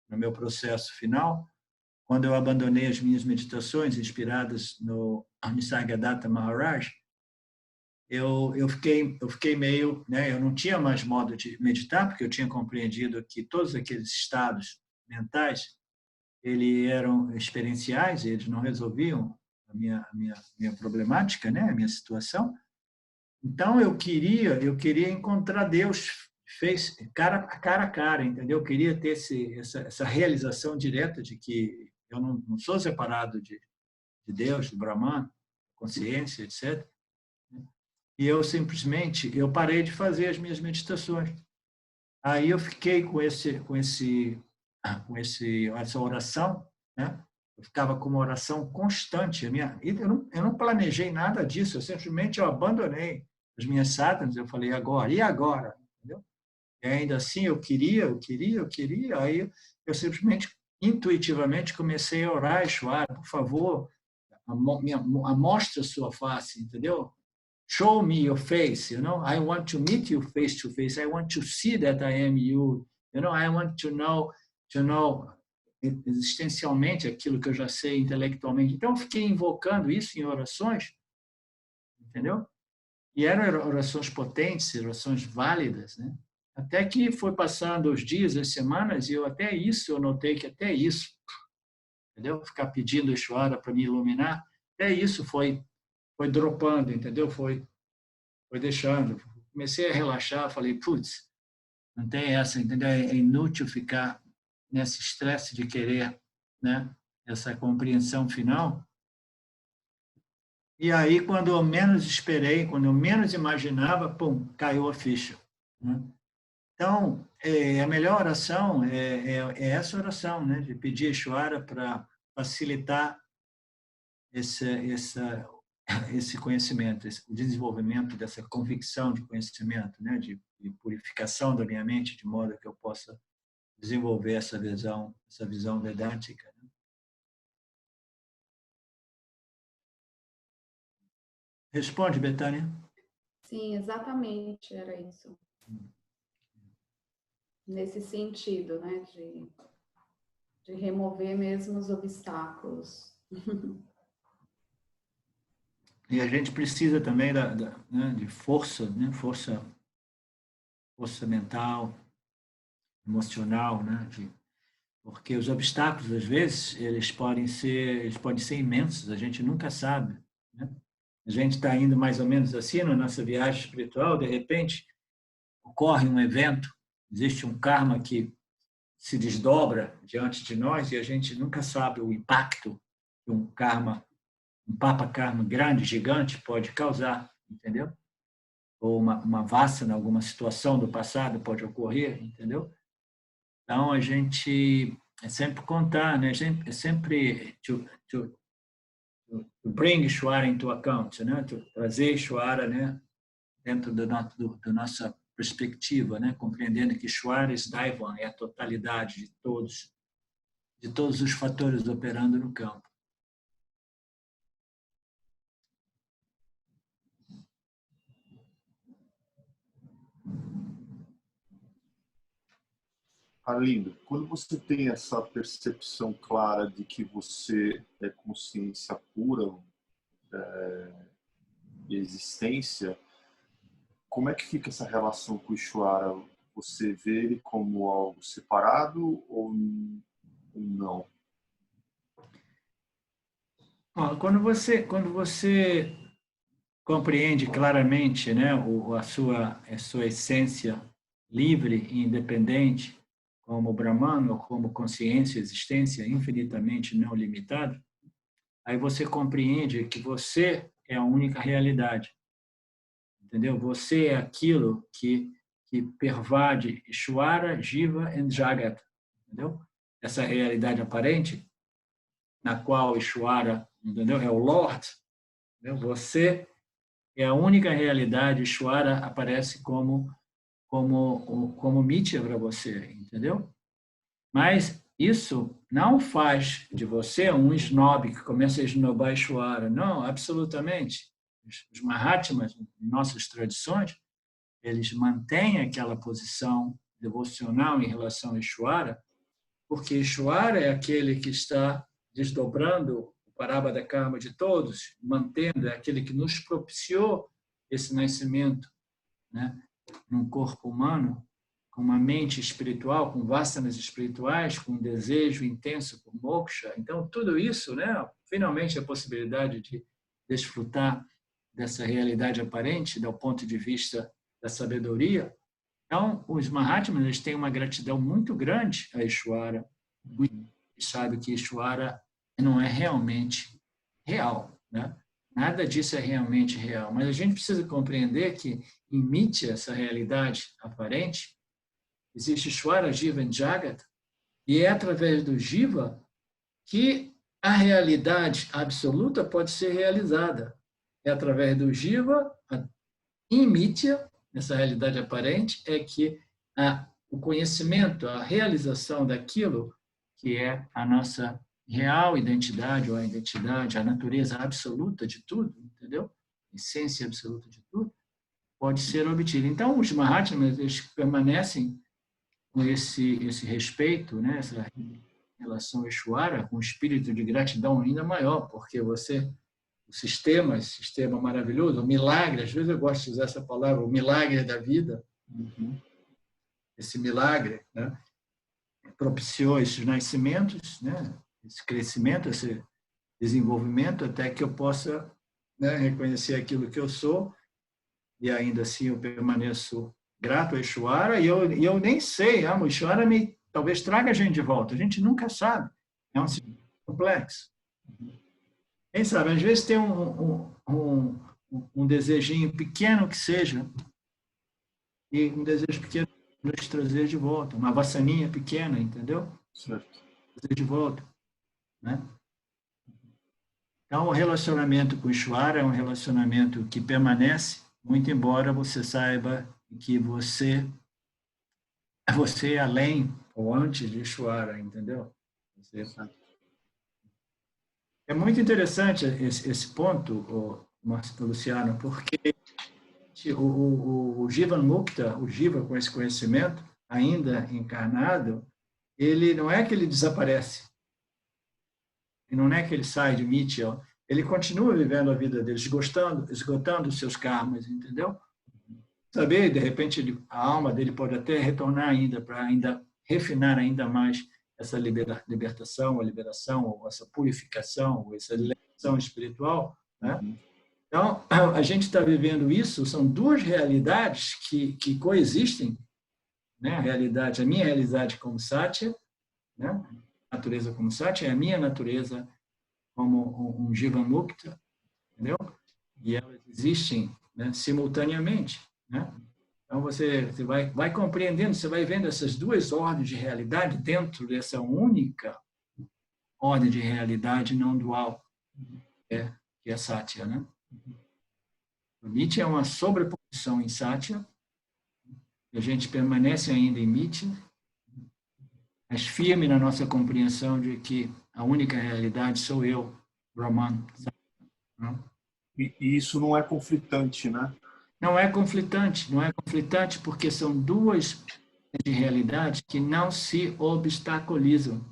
no meu processo final, quando eu abandonei as minhas meditações inspiradas no Nisargadatta Maharaj, eu fiquei meio, né, eu não tinha mais modo de meditar, porque eu tinha compreendido que todos aqueles estados mentais, eles eram experienciais, eles não resolviam a minha problemática, né, a minha situação. Então eu queria encontrar Deus fez cara a cara, entendeu? Eu queria ter essa realização direta de que eu não sou separado de Deus, do Brahman, consciência, etc. E eu simplesmente eu parei de fazer as minhas meditações. Aí eu fiquei com essa oração, né? Eu ficava com uma oração constante. Eu não planejei nada disso. Eu simplesmente abandonei as minhas sadhanas. Eu falei agora e agora, entendeu? E ainda assim eu queria. Aí eu simplesmente intuitivamente comecei a orar, Ishvara, por favor, mostra sua face, entendeu? Show me your face, you know. I want to meet you face to face. I want to see that I am you. You know, I want to know existencialmente aquilo que eu já sei intelectualmente. Então, eu fiquei invocando isso em orações, entendeu? E eram orações potentes, orações válidas, né? Até que foi passando os dias, as semanas, e eu notei que até isso, entendeu? Ficar pedindo a Ishvara para me iluminar, até isso foi dropando, entendeu? Foi deixando. Comecei a relaxar, falei, putz, não tem essa, entendeu? É inútil ficar nesse estresse de querer, né, essa compreensão final. E aí, quando eu menos esperei, quando eu menos imaginava, pum, caiu a ficha, né? Então, a melhor oração é essa oração, né, de pedir a Ishvara para facilitar esse conhecimento, esse desenvolvimento dessa convicção de conhecimento, né, de purificação da minha mente, de modo que eu possa desenvolver essa visão vedântica. Né? Responde, Betânia. Sim, exatamente, era isso. Nesse sentido, né, de remover mesmo os obstáculos. E a gente precisa também né, de força, né, força mental, emocional, né, porque os obstáculos às vezes eles podem ser imensos, a gente nunca sabe, né? A gente está indo mais ou menos assim na nossa viagem espiritual, de repente ocorre um evento, existe um karma que se desdobra diante de nós e a gente nunca sabe o impacto que um papa karma grande, gigante pode causar, entendeu? Ou uma vassana, alguma situação do passado pode ocorrer, entendeu? Então a gente é sempre contar, né? É sempre to bring Ishvara into account, né? Trazer Ishvara, né? Dentro da nossa perspectiva, né? Compreendendo que Ishvara é Daivan, é a totalidade de todos os fatores operando no campo. Arlindo, quando você tem essa percepção clara de que você é consciência pura, existência, como é que fica essa relação com o Ishvara? Você vê ele como algo separado ou não? Quando você compreende claramente, né, a sua essência livre e independente, como Brahman, ou como consciência, existência infinitamente não limitada, aí você compreende que você é a única realidade. Entendeu? Você é aquilo que pervade Ishvara, Jiva e Jagat. Entendeu? Essa realidade aparente, na qual Ishvara, entendeu? É o Lord. Entendeu? Você é a única realidade. Ishvara aparece como Mitya para você, entendeu? Mas isso não faz de você um snob que começa a esnobar Ishvara. Não, absolutamente. Os Mahatmas, em nossas tradições, eles mantêm aquela posição devocional em relação a Ishvara, porque Ishvara é aquele que está desdobrando o Parabhada Karma de todos, mantendo, é aquele que nos propiciou esse nascimento, né, num corpo humano, com uma mente espiritual, com vasanas espirituais, com um desejo intenso por moksha. Então, tudo isso, né, finalmente a possibilidade de desfrutar dessa realidade aparente, do ponto de vista da sabedoria. Então, os Mahatmas eles têm uma gratidão muito grande a Ishvara. Eles sabem que Ishvara não é realmente real, né? Nada disso é realmente real. Mas a gente precisa compreender que, em Mithya, essa realidade aparente, existe Ishvara, Jiva e Jagat, e é através do Jiva que a realidade absoluta pode ser realizada. É através do Jiva, em Mithya, nessa realidade aparente, é que o conhecimento, a realização daquilo que é a nossa real identidade, ou a identidade, a natureza absoluta de tudo, entendeu? A essência absoluta de tudo, pode ser obtida. Então, os Mahatmas eles permanecem com esse respeito, né? Essa relação Ishvara, com um espírito de gratidão ainda maior, porque o sistema, esse sistema maravilhoso, o milagre, às vezes eu gosto de usar essa palavra, o milagre da vida, esse milagre, né, propiciou esses nascimentos, né, esse crescimento, esse desenvolvimento, até que eu possa, né, reconhecer aquilo que eu sou, e ainda assim eu permaneço grato a Ishvara, e eu nem sei, o Ishvara talvez traga a gente de volta, a gente nunca sabe, é um sistema complexo. Quem sabe, às vezes tem um desejinho pequeno que seja, e um desejo pequeno nos trazer de volta, uma vasaninha pequena, entendeu? Certo. Trazer de volta, né? Então, o relacionamento com o Ishvara é um relacionamento que permanece, muito embora você saiba que você é além ou antes de Ishvara, entendeu? É muito interessante esse ponto, Luciano, porque o Jivan Mukta, o Jiva com esse conhecimento, ainda encarnado, ele não é que ele desaparece, e não é que ele sai de Mithya, ele continua vivendo a vida dele, esgotando os seus karmas, entendeu? Saber, de repente, a alma dele pode até retornar ainda, para ainda refinar ainda mais essa libertação, a liberação, ou essa purificação, ou essa liberação espiritual, né? Então, a gente está vivendo isso, são duas realidades que coexistem, né? A minha realidade como Satya, né? Natureza como Satya, é a minha natureza como um Jiva Mukta, entendeu? E elas existem, né, simultaneamente, né? Então, você vai compreendendo, você vai vendo essas duas ordens de realidade dentro dessa única ordem de realidade não dual, que é Satya, né? O Mithya é uma sobreposição em Satya, a gente permanece ainda em Mithya, mas firme na nossa compreensão de que a única realidade sou eu, Brahman. E isso não é conflitante, né? Não é conflitante porque são duas de realidade que não se obstaculizam.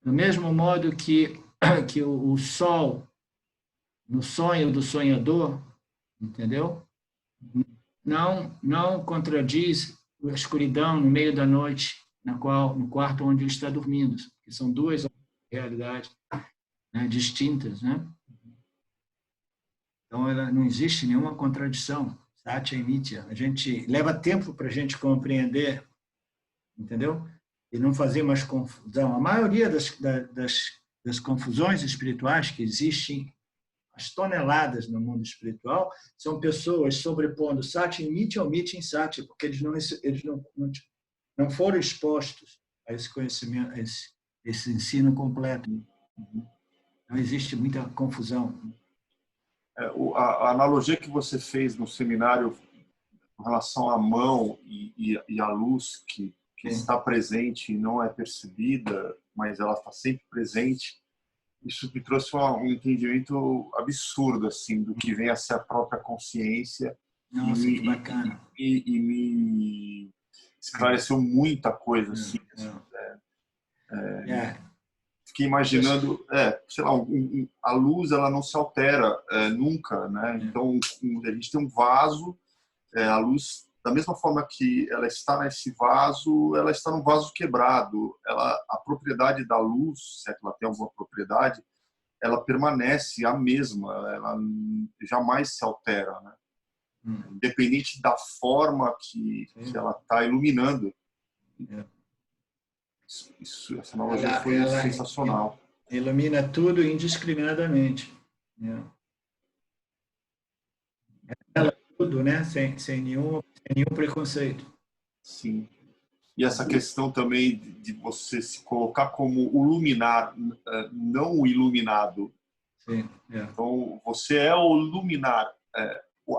Do mesmo modo que o sol, no sonho do sonhador, entendeu? Não contradiz a escuridão no meio da noite, no quarto onde ele está dormindo, que são duas realidades, né, distintas, né? Então, não existe nenhuma contradição, Satya e Mithya. A gente leva tempo para a gente compreender, entendeu? E não fazer mais confusão. A maioria das confusões espirituais que existem, as toneladas no mundo espiritual, são pessoas sobrepondo Satya em Mithya ou Mithya em Satya, porque eles não foram expostos a esse conhecimento, a esse ensino completo. Não existe muita confusão. A analogia que você fez no seminário com relação à mão e à luz que está presente e não é percebida, mas ela está sempre presente, isso me trouxe um entendimento absurdo assim do que vem a ser a própria consciência. Nossa, que bacana. E me esclareceu muita coisa assim. fiquei imaginando, sei lá, a luz ela não se altera nunca, né? Então a gente tem um vaso, a luz da mesma forma que ela está nesse vaso, ela está num vaso quebrado. A propriedade da luz, se é que ela tem alguma propriedade, ela permanece a mesma, ela jamais se altera, né? Independente da forma que ela está iluminando. Essa analogia foi sensacional. Ilumina tudo indiscriminadamente. Ela tudo, né? Sem nenhum preconceito. Sim. E essa questão também de você se colocar como o luminar, não o iluminado. Sim, Então, você é o luminar,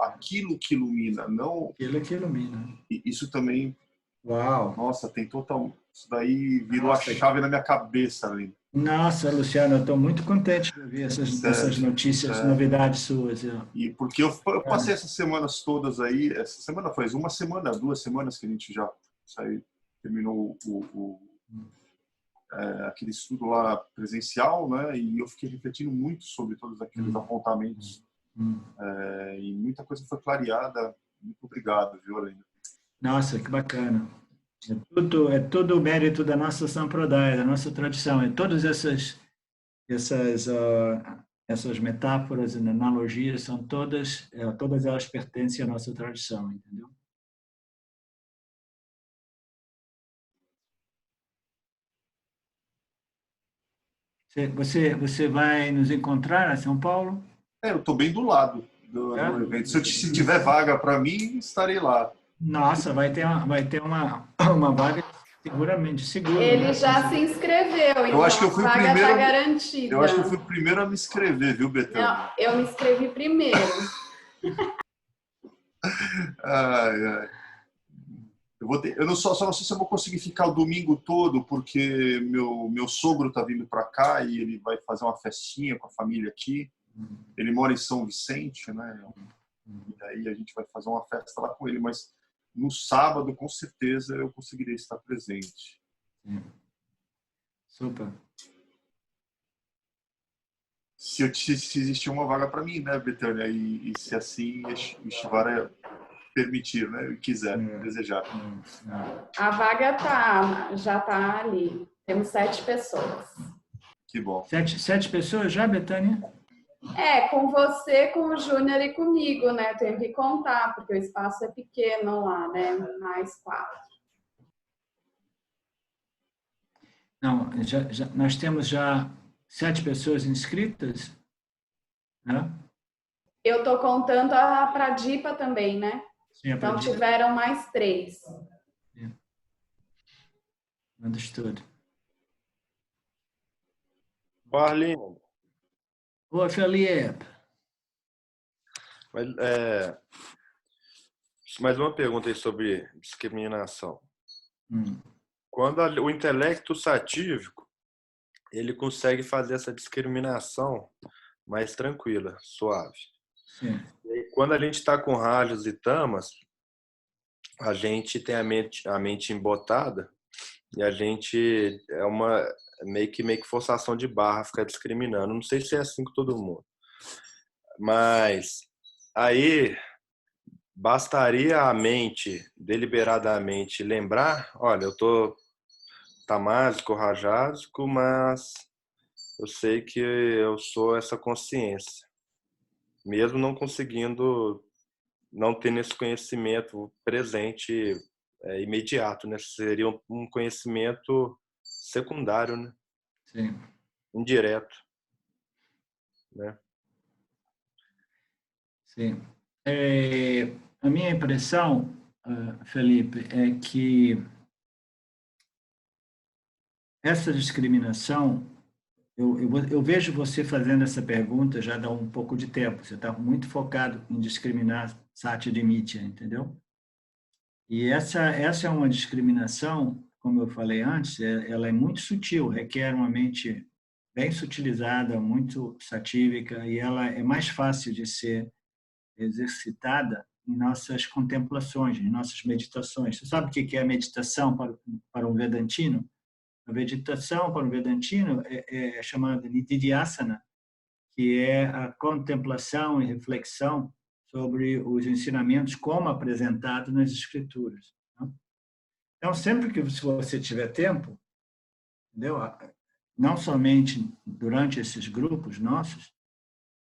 aquilo que ilumina, não... Aquilo que ilumina. Isso também... Uau! Nossa, tem total... Isso daí virou a chave na minha cabeça ali. Nossa, Luciano, eu estou muito contente de ouvir essas notícias, novidades suas. E porque eu passei essas semanas todas aí, essa semana faz 2 semanas que a gente já terminou aquele estudo lá presencial, né? E eu fiquei refletindo muito sobre todos aqueles apontamentos. E muita coisa foi clareada. Muito obrigado, viu, Helena? Nossa, que bacana. É tudo mérito da nossa Sampradaya, da nossa tradição. E todas essas metáforas e analogias são todas elas pertencem à nossa tradição, entendeu? Você vai nos encontrar em São Paulo? Eu estou bem do lado do evento. Se tiver vaga para mim, estarei lá. Nossa, vai ter uma vaga seguramente segura. Ele já se inscreveu, então eu acho que eu fui a vaga está garantida. Eu acho que eu fui o primeiro a me inscrever, viu, Betânia? Não, eu me inscrevi primeiro. Eu só não sei se eu vou conseguir ficar o domingo todo, porque meu sogro está vindo para cá e ele vai fazer uma festinha com a família aqui. Ele mora em São Vicente, né? E aí a gente vai fazer uma festa lá com ele, mas no sábado, com certeza, eu conseguirei estar presente. Super. Se existir uma vaga para mim, né, Betânia? E se assim o Shivara permitir, né? E quiser, desejar. A vaga já está ali. Temos 7 pessoas. Que bom. 7 pessoas já, Betânia? Com você, com o Júnior e comigo, né? Tenho que contar, porque o espaço é pequeno lá, né? Mais 4. Não, nós temos já 7 pessoas inscritas, né? Eu estou contando a Pradipa também, né? Sim, então tiveram mais 3. Understood. Barlinho. Oi, Felipe. Mais uma pergunta aí sobre discriminação. Quando o intelecto satívico, ele consegue fazer essa discriminação mais tranquila, suave. Sim. E quando a gente está com rajos e tamas, a gente tem a mente embotada e a gente é uma meio que forçação de barra ficar discriminando. Não sei se é assim com todo mundo. Mas aí bastaria a mente deliberadamente lembrar, olha, eu tô tamásico, rajásico, mas eu sei que eu sou essa consciência. Mesmo não conseguindo, não tendo esse conhecimento presente imediato, né? Seria um conhecimento secundário, né? Sim. Indireto, né? Sim. A minha impressão, Felipe, é que essa discriminação, eu vejo você fazendo essa pergunta já há um pouco de tempo. Você está muito focado em discriminar Sati de Mitya, entendeu? E essa é uma discriminação, como eu falei antes, ela é muito sutil, requer uma mente bem sutilizada, muito satívica, e ela é mais fácil de ser exercitada em nossas contemplações, em nossas meditações. Você sabe o que é a meditação para um vedantino? A meditação para o Vedantino é chamada Nididhyasana, que é a contemplação e reflexão sobre os ensinamentos como apresentados nas escrituras. Então, sempre que você tiver tempo, entendeu? Não somente durante esses grupos nossos,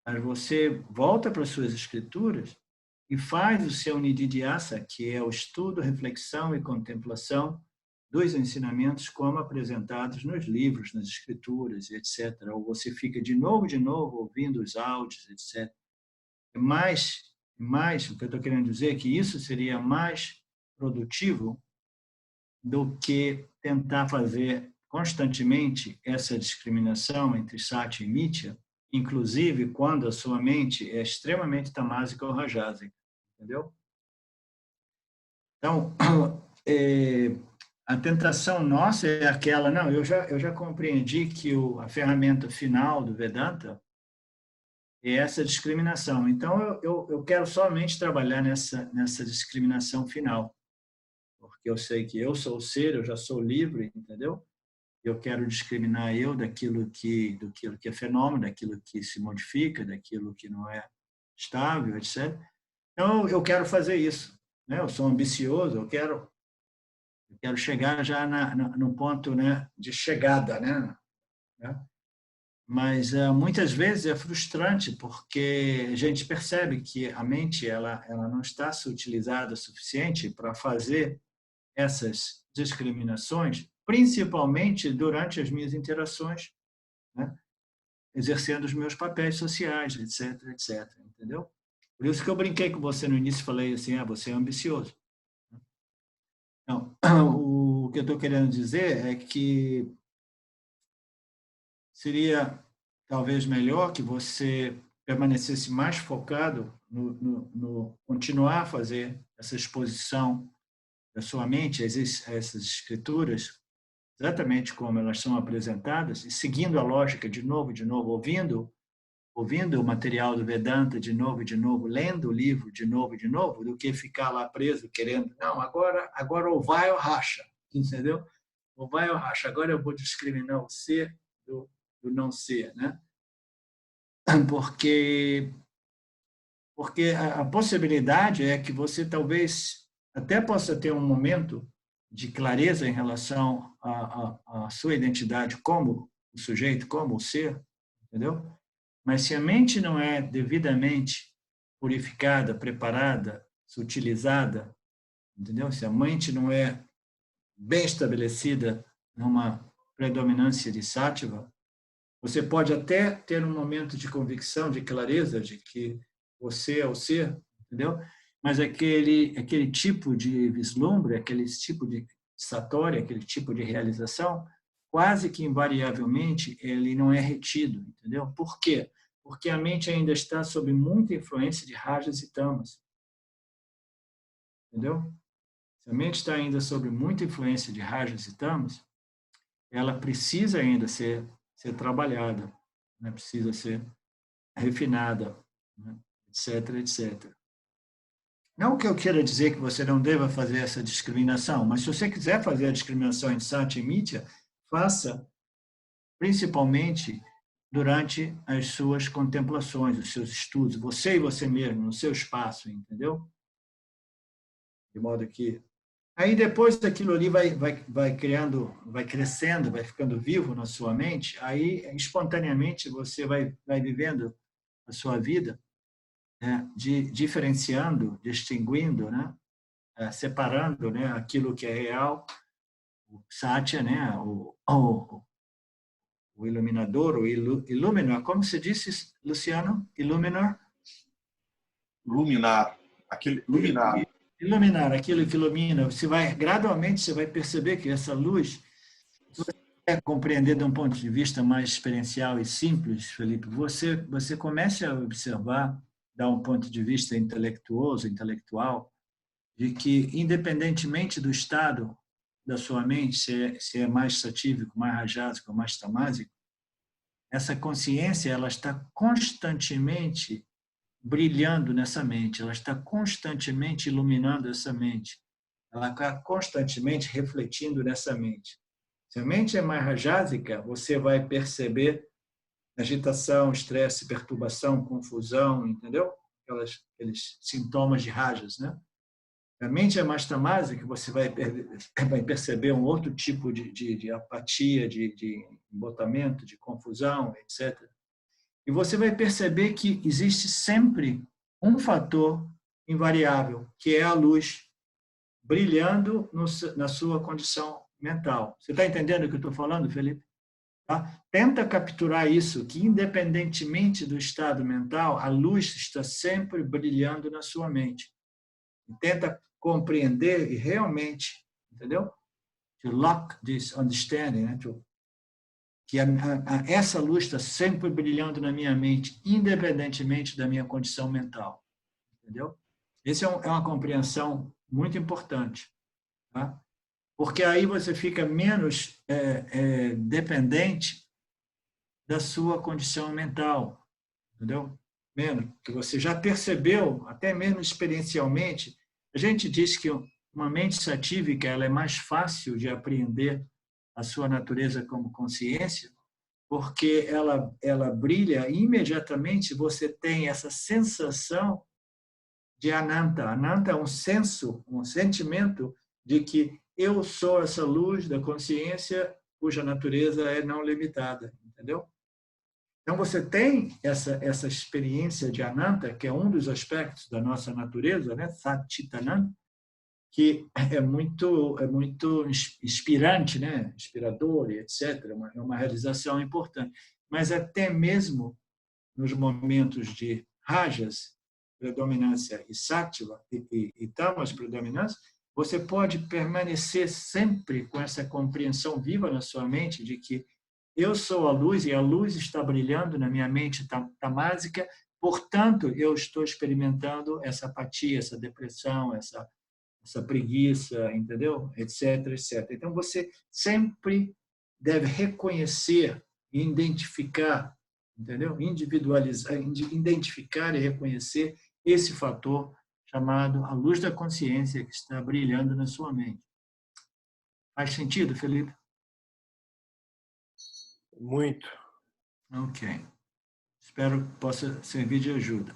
mas você volta para as suas escrituras e faz o seu Nididhyasa, que é o estudo, reflexão e contemplação dos ensinamentos como apresentados nos livros, nas escrituras, etc. Ou você fica de novo ouvindo os áudios, etc. Mais, o que eu estou querendo dizer é que isso seria mais produtivo do que tentar fazer constantemente essa discriminação entre Satya e Mithya, inclusive quando a sua mente é extremamente tamásica ou rajásica, entendeu? Então, a tentação nossa é aquela, não, eu já compreendi que a ferramenta final do Vedanta é essa discriminação. Então, eu quero somente trabalhar nessa discriminação final, porque eu sei que eu sou o ser, eu já sou livre, entendeu? Eu quero discriminar eu daquilo que é fenômeno, daquilo que se modifica, daquilo que não é estável, etc. Então, eu quero fazer isso, né? Eu sou ambicioso, eu quero chegar já no ponto, né, de chegada, né? Mas muitas vezes é frustrante porque a gente percebe que a mente ela não está utilizada o suficiente para fazer essas discriminações, principalmente durante as minhas interações, né? Exercendo os meus papéis sociais, etc, etc, entendeu? Por isso que eu brinquei com você no início, falei assim, você é ambicioso. Então, o que eu estou querendo dizer é que seria talvez melhor que você permanecesse mais focado no continuar a fazer essa exposição da sua mente a essas escrituras, exatamente como elas são apresentadas, e seguindo a lógica de novo, ouvindo o material do Vedanta de novo, lendo o livro de novo, do que ficar lá preso querendo, não, agora ou vai ou racha, entendeu? Ou vai ou racha, agora eu vou discriminar o ser do não ser, né? Porque a possibilidade é que você talvez até possa ter um momento de clareza em relação à sua identidade como o sujeito, como o ser, entendeu? Mas se a mente não é devidamente purificada, preparada, sutilizada, entendeu? Se a mente não é bem estabelecida numa predominância de sattva, você pode até ter um momento de convicção, de clareza, de que você é o ser, entendeu? Mas aquele tipo de vislumbre, aquele tipo de satori, aquele tipo de realização, quase que invariavelmente ele não é retido, entendeu? Por quê? Porque a mente ainda está sob muita influência de rajas e tamas, entendeu? Se a mente está ainda sob muita influência de rajas e tamas, ela precisa ainda ser trabalhada, né? Precisa ser refinada, né? Etc, etc. Não que eu queira dizer que você não deva fazer essa discriminação, mas se você quiser fazer a discriminação em Satya e Mithya, faça principalmente durante as suas contemplações, os seus estudos, você e você mesmo, no seu espaço, entendeu? De modo que aí depois daquilo ali vai criando, vai crescendo, vai ficando vivo na sua mente, aí espontaneamente você vai vivendo a sua vida, né, diferenciando, distinguindo, né, separando, né, aquilo que é real, o Satya, né, o iluminador, o iluminar, como se disse, Luciano? Iluminar? Luminar, aquele luminar. Iluminar, aquilo que ilumina. Gradualmente, você vai perceber que essa luz, se você quer compreender de um ponto de vista mais experiencial e simples, Felipe, você comece a observar, dar um ponto de vista intelectual, de que, independentemente do estado da sua mente, se é mais satívico, mais rajásico ou mais tamásico, essa consciência ela está constantemente brilhando nessa mente, ela está constantemente iluminando essa mente, ela está constantemente refletindo nessa mente. Se a mente é mais rajásica, você vai perceber agitação, estresse, perturbação, confusão, entendeu? Aqueles sintomas de rajas, né? A mente é mais tamásica, você vai perceber um outro tipo de apatia, de embotamento, de confusão, etc. E você vai perceber que existe sempre um fator invariável, que é a luz brilhando na sua condição mental. Você está entendendo o que eu estou falando, Felipe? Tá? Tenta capturar isso, que independentemente do estado mental, a luz está sempre brilhando na sua mente. E tenta compreender e realmente, entendeu? To lock this understanding, né? Que essa luz está sempre brilhando na minha mente, independentemente da minha condição mental, entendeu? Essa é uma compreensão muito importante, tá? Porque aí você fica menos dependente da sua condição mental, entendeu? Menos, que você já percebeu, até mesmo experiencialmente. A gente diz que uma mente satívica ela é mais fácil de apreender a sua natureza como consciência, porque ela brilha e imediatamente você tem essa sensação de ananta. Ananta é um senso, um sentimento de que eu sou essa luz da consciência cuja natureza é não limitada, entendeu? Então, você tem essa experiência de Ananta, que é um dos aspectos da nossa natureza, né? Satchitananda, que é muito inspirante, né? Inspirador, e etc. É uma realização importante. Mas até mesmo nos momentos de rajas, predominância, e sattva, e tamas, predominância, você pode permanecer sempre com essa compreensão viva na sua mente de que eu sou a luz e a luz está brilhando na minha mente tamásica, portanto, eu estou experimentando essa apatia, essa depressão, essa preguiça, entendeu? Etc, etc. Então, você sempre deve reconhecer e identificar, entendeu? Individualizar, identificar e reconhecer esse fator chamado a luz da consciência que está brilhando na sua mente. Faz sentido, Felipe? Muito. Ok. Espero que possa servir de ajuda.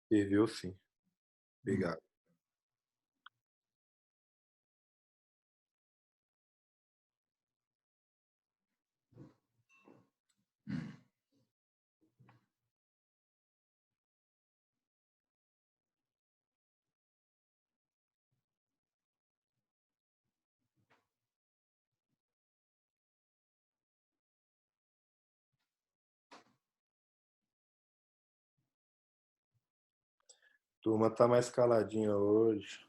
Serviu sim. Obrigado. A turma tá mais caladinha hoje.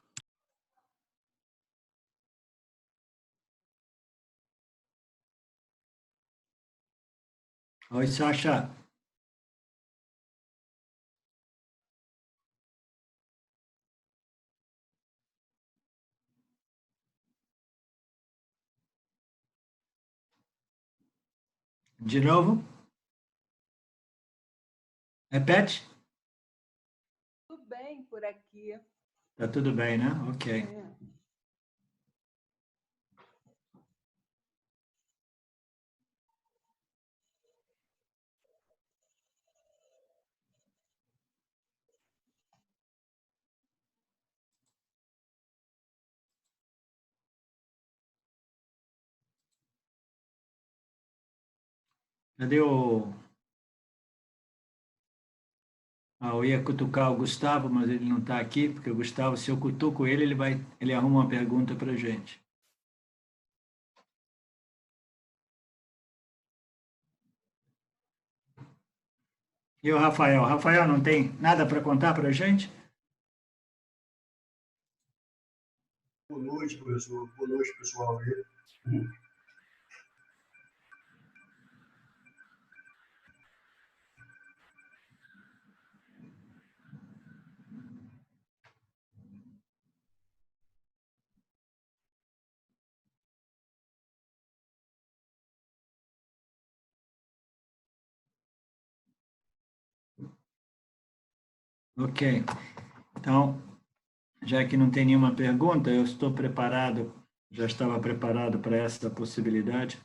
Oi, Sasha. De novo? Repete? Tudo bem por aqui. Tá tudo bem, né? Ok. Cadê o... eu ia cutucar o Gustavo, mas ele não está aqui, porque o Gustavo, se eu cutuco ele, ele arruma uma pergunta para a gente. E o Rafael? Rafael não tem nada para contar para a gente? Boa noite, professor. Boa noite, pessoal. Ok. Então, já que não tem nenhuma pergunta, eu estou preparado já estava preparado para essa possibilidade?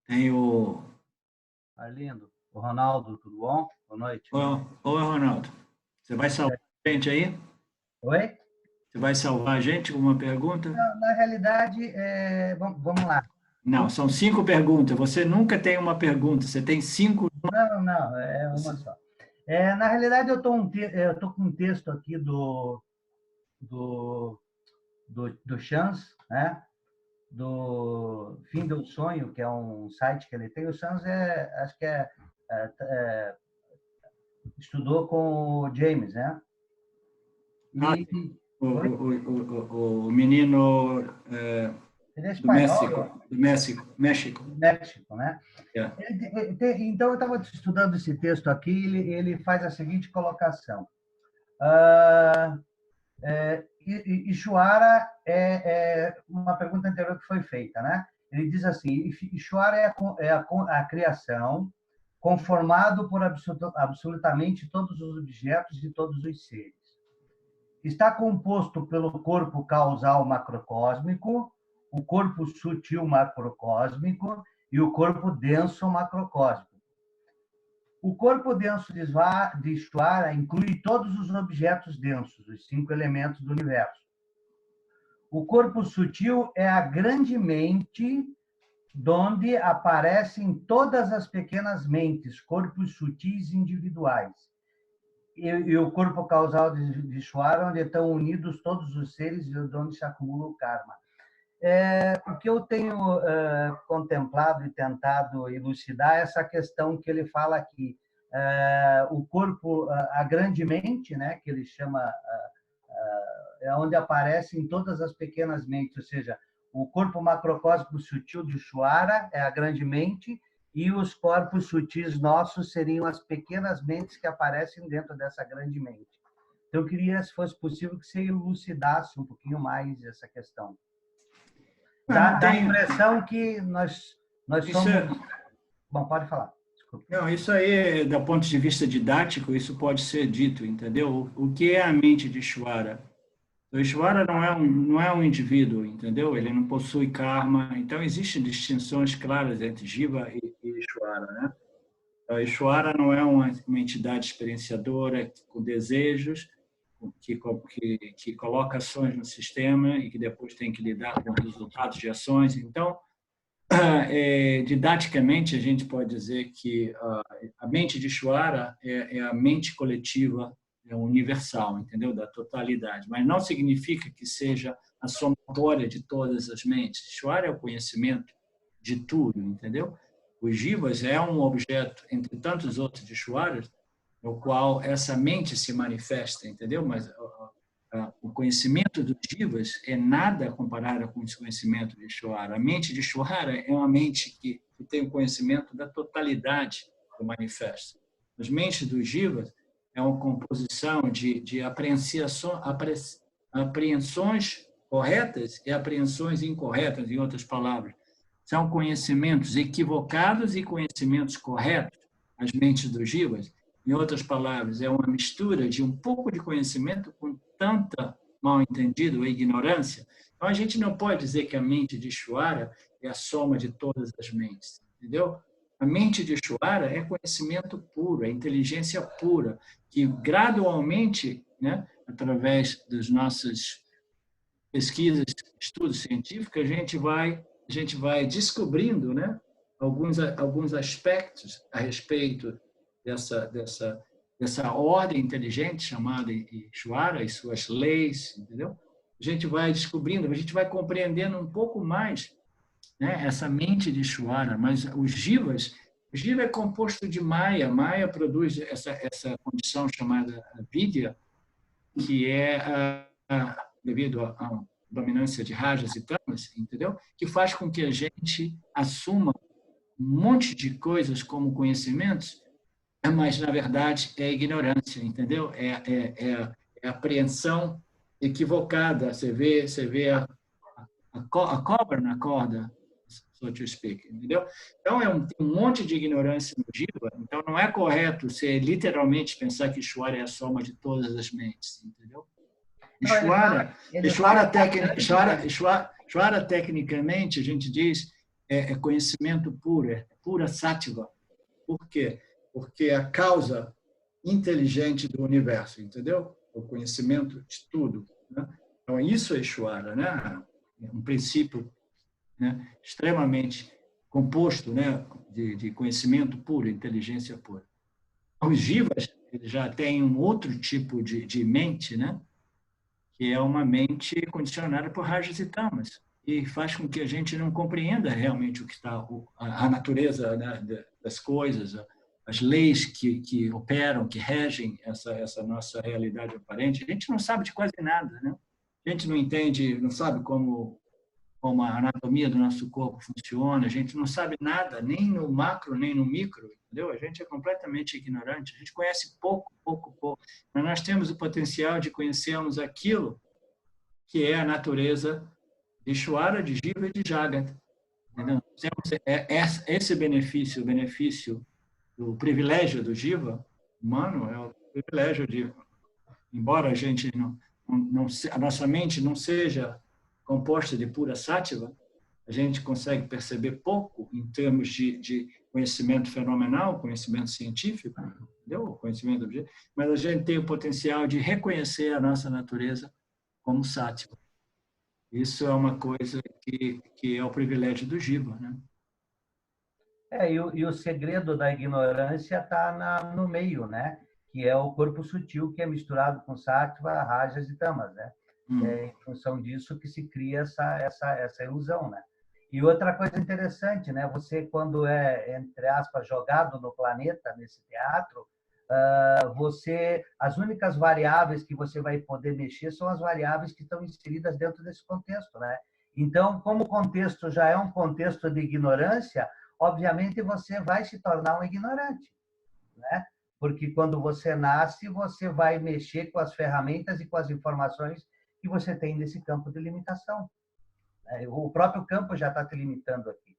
Tem o... Arlindo, o Ronaldo, tudo bom? Boa noite. Oi, Ronaldo. Você vai salvar a gente aí? Oi? Você vai salvar a gente com uma pergunta? Na realidade, vamos lá. Não, são 5 perguntas. Você nunca tem uma pergunta, você tem 5. Não, é uma só. Na realidade, eu estou com um texto aqui do Chans, né? Do Fim do Sonho, que é um site que ele tem. O Chans acho que estudou com o James, né? O menino ele é do espanhol, México, né? Yeah. Então, eu estava estudando esse texto aqui, ele faz a seguinte colocação. Ishvara é uma pergunta anterior que foi feita, né? Ele diz assim, Ishvara é a criação conformado por absolutamente todos os objetos e todos os seres. Está composto pelo corpo causal macrocósmico, o corpo sutil macrocósmico e o corpo denso macrocósmico. O corpo denso de Ishvara inclui todos os objetos densos, os 5 elementos do universo. O corpo sutil é a grande mente, donde aparecem todas as pequenas mentes, corpos sutis individuais. E o corpo causal de Ishvara, onde estão unidos todos os seres e onde se acumula o karma. O que eu tenho contemplado e tentado elucidar é essa questão que ele fala aqui. O corpo, a grande mente, né, que ele chama, é onde aparecem todas as pequenas mentes, ou seja, o corpo macrocósmico sutil de Ishvara é a grande mente, e os corpos sutis nossos seriam as pequenas mentes que aparecem dentro dessa grande mente. Então, eu queria, se fosse possível, que você elucidasse um pouquinho mais essa questão. Dá a impressão que nós somos... Bom, pode falar. Desculpa. Não, isso aí, do ponto de vista didático, isso pode ser dito, entendeu? O que é a mente de Ishvara? O Ishvara não é um indivíduo, entendeu? Ele não possui karma. Então, existem distinções claras entre Jiva e Ishvara, né? Então, Ishvara não é uma entidade experienciadora com desejos, que coloca ações no sistema e que depois tem que lidar com resultados de ações. Então, didaticamente, a gente pode dizer que a mente de Ishvara é a mente coletiva, universal, entendeu? Da totalidade. Mas não significa que seja a somatória de todas as mentes. Ishvara é o conhecimento de tudo, entendeu? Os jivas é um objeto, entre tantos outros de Ishvaras, no qual essa mente se manifesta, entendeu? Mas o conhecimento dos jivas é nada comparado com o conhecimento de Ishvara. A mente de Ishvara é uma mente que tem o conhecimento da totalidade do manifesto. As mentes dos jivas é uma composição de apreensões corretas e apreensões incorretas, em outras palavras. São conhecimentos equivocados e conhecimentos corretos, as mentes dos jivas. Em outras palavras, é uma mistura de um pouco de conhecimento com tanta mal-entendido ou ignorância. Então, a gente não pode dizer que a mente de Ishvara é a soma de todas as mentes, entendeu? A mente de Ishvara é conhecimento puro, é inteligência pura, que gradualmente, né, através das nossas pesquisas, estudos científicos, a gente vai descobrindo, né, alguns aspectos a respeito dessa ordem inteligente chamada Ishvara e suas leis, entendeu? A gente vai descobrindo, a gente vai compreendendo um pouco mais, né, essa mente de Ishvara. Mas o Jiva é composto de Maya. Maya produz essa condição chamada Vidya, que é devido à dominância de Rajas e Tamas, entendeu? Que faz com que a gente assuma um monte de coisas como conhecimentos, mas, na verdade, é ignorância, entendeu? É apreensão equivocada. Você vê a cobra na corda, so to speak, entendeu? Então, tem um monte de ignorância no Jiva, então não é correto você literalmente pensar que Ishvara é a soma de todas as mentes, entendeu? Ishvara, tecnicamente, a gente diz, é conhecimento puro, é pura sattva. Por quê? Porque é a causa inteligente do universo, entendeu? O conhecimento de tudo, né? Então, isso é Ishvara, né? Um princípio, né, extremamente composto, né, de conhecimento puro, inteligência pura. Os jivas já têm um outro tipo de mente, né, que é uma mente condicionada por rajas e tamas, e faz com que a gente não compreenda realmente o que está, a natureza, né, das coisas, as leis que operam, que regem essa nossa realidade aparente. A gente não sabe de quase nada, né? A gente não entende, não sabe como a anatomia do nosso corpo funciona, a gente não sabe nada, nem no macro, nem no micro, entendeu? A gente é completamente ignorante, a gente conhece pouco, mas nós temos o potencial de conhecermos aquilo que é a natureza de Ishvara, de Jiva e de Jagat, entendeu? Temos esse benefício, o benefício do privilégio do Jiva humano, é o privilégio de, embora a gente a nossa mente não seja composta de pura sattva, a gente consegue perceber pouco em termos de conhecimento fenomenal, conhecimento científico, entendeu? Conhecimento objetivo, mas a gente tem o potencial de reconhecer a nossa natureza como sattva. Isso é uma coisa que é o privilégio do Jiva, né? E o segredo da ignorância está no meio, né? Que é o corpo sutil, que é misturado com sattva, rajas e tamas, né? É em função disso que se cria essa ilusão, né? E outra coisa interessante, né? Você, quando é, entre aspas, jogado no planeta, nesse teatro, as únicas variáveis que você vai poder mexer são as variáveis que estão inseridas dentro desse contexto, né? Então, como o contexto já é um contexto de ignorância, obviamente você vai se tornar um ignorante, né? Porque quando você nasce, você vai mexer com as ferramentas e com as informações que você tem nesse campo de limitação. O próprio campo já está te limitando aqui.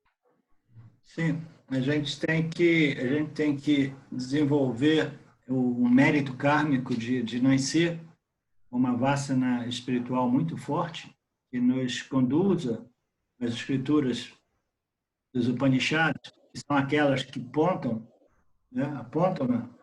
Sim, a gente tem que desenvolver o mérito kármico de nascer uma vasana espiritual muito forte que nos conduza às escrituras dos Upanishads, que são aquelas que apontam, né,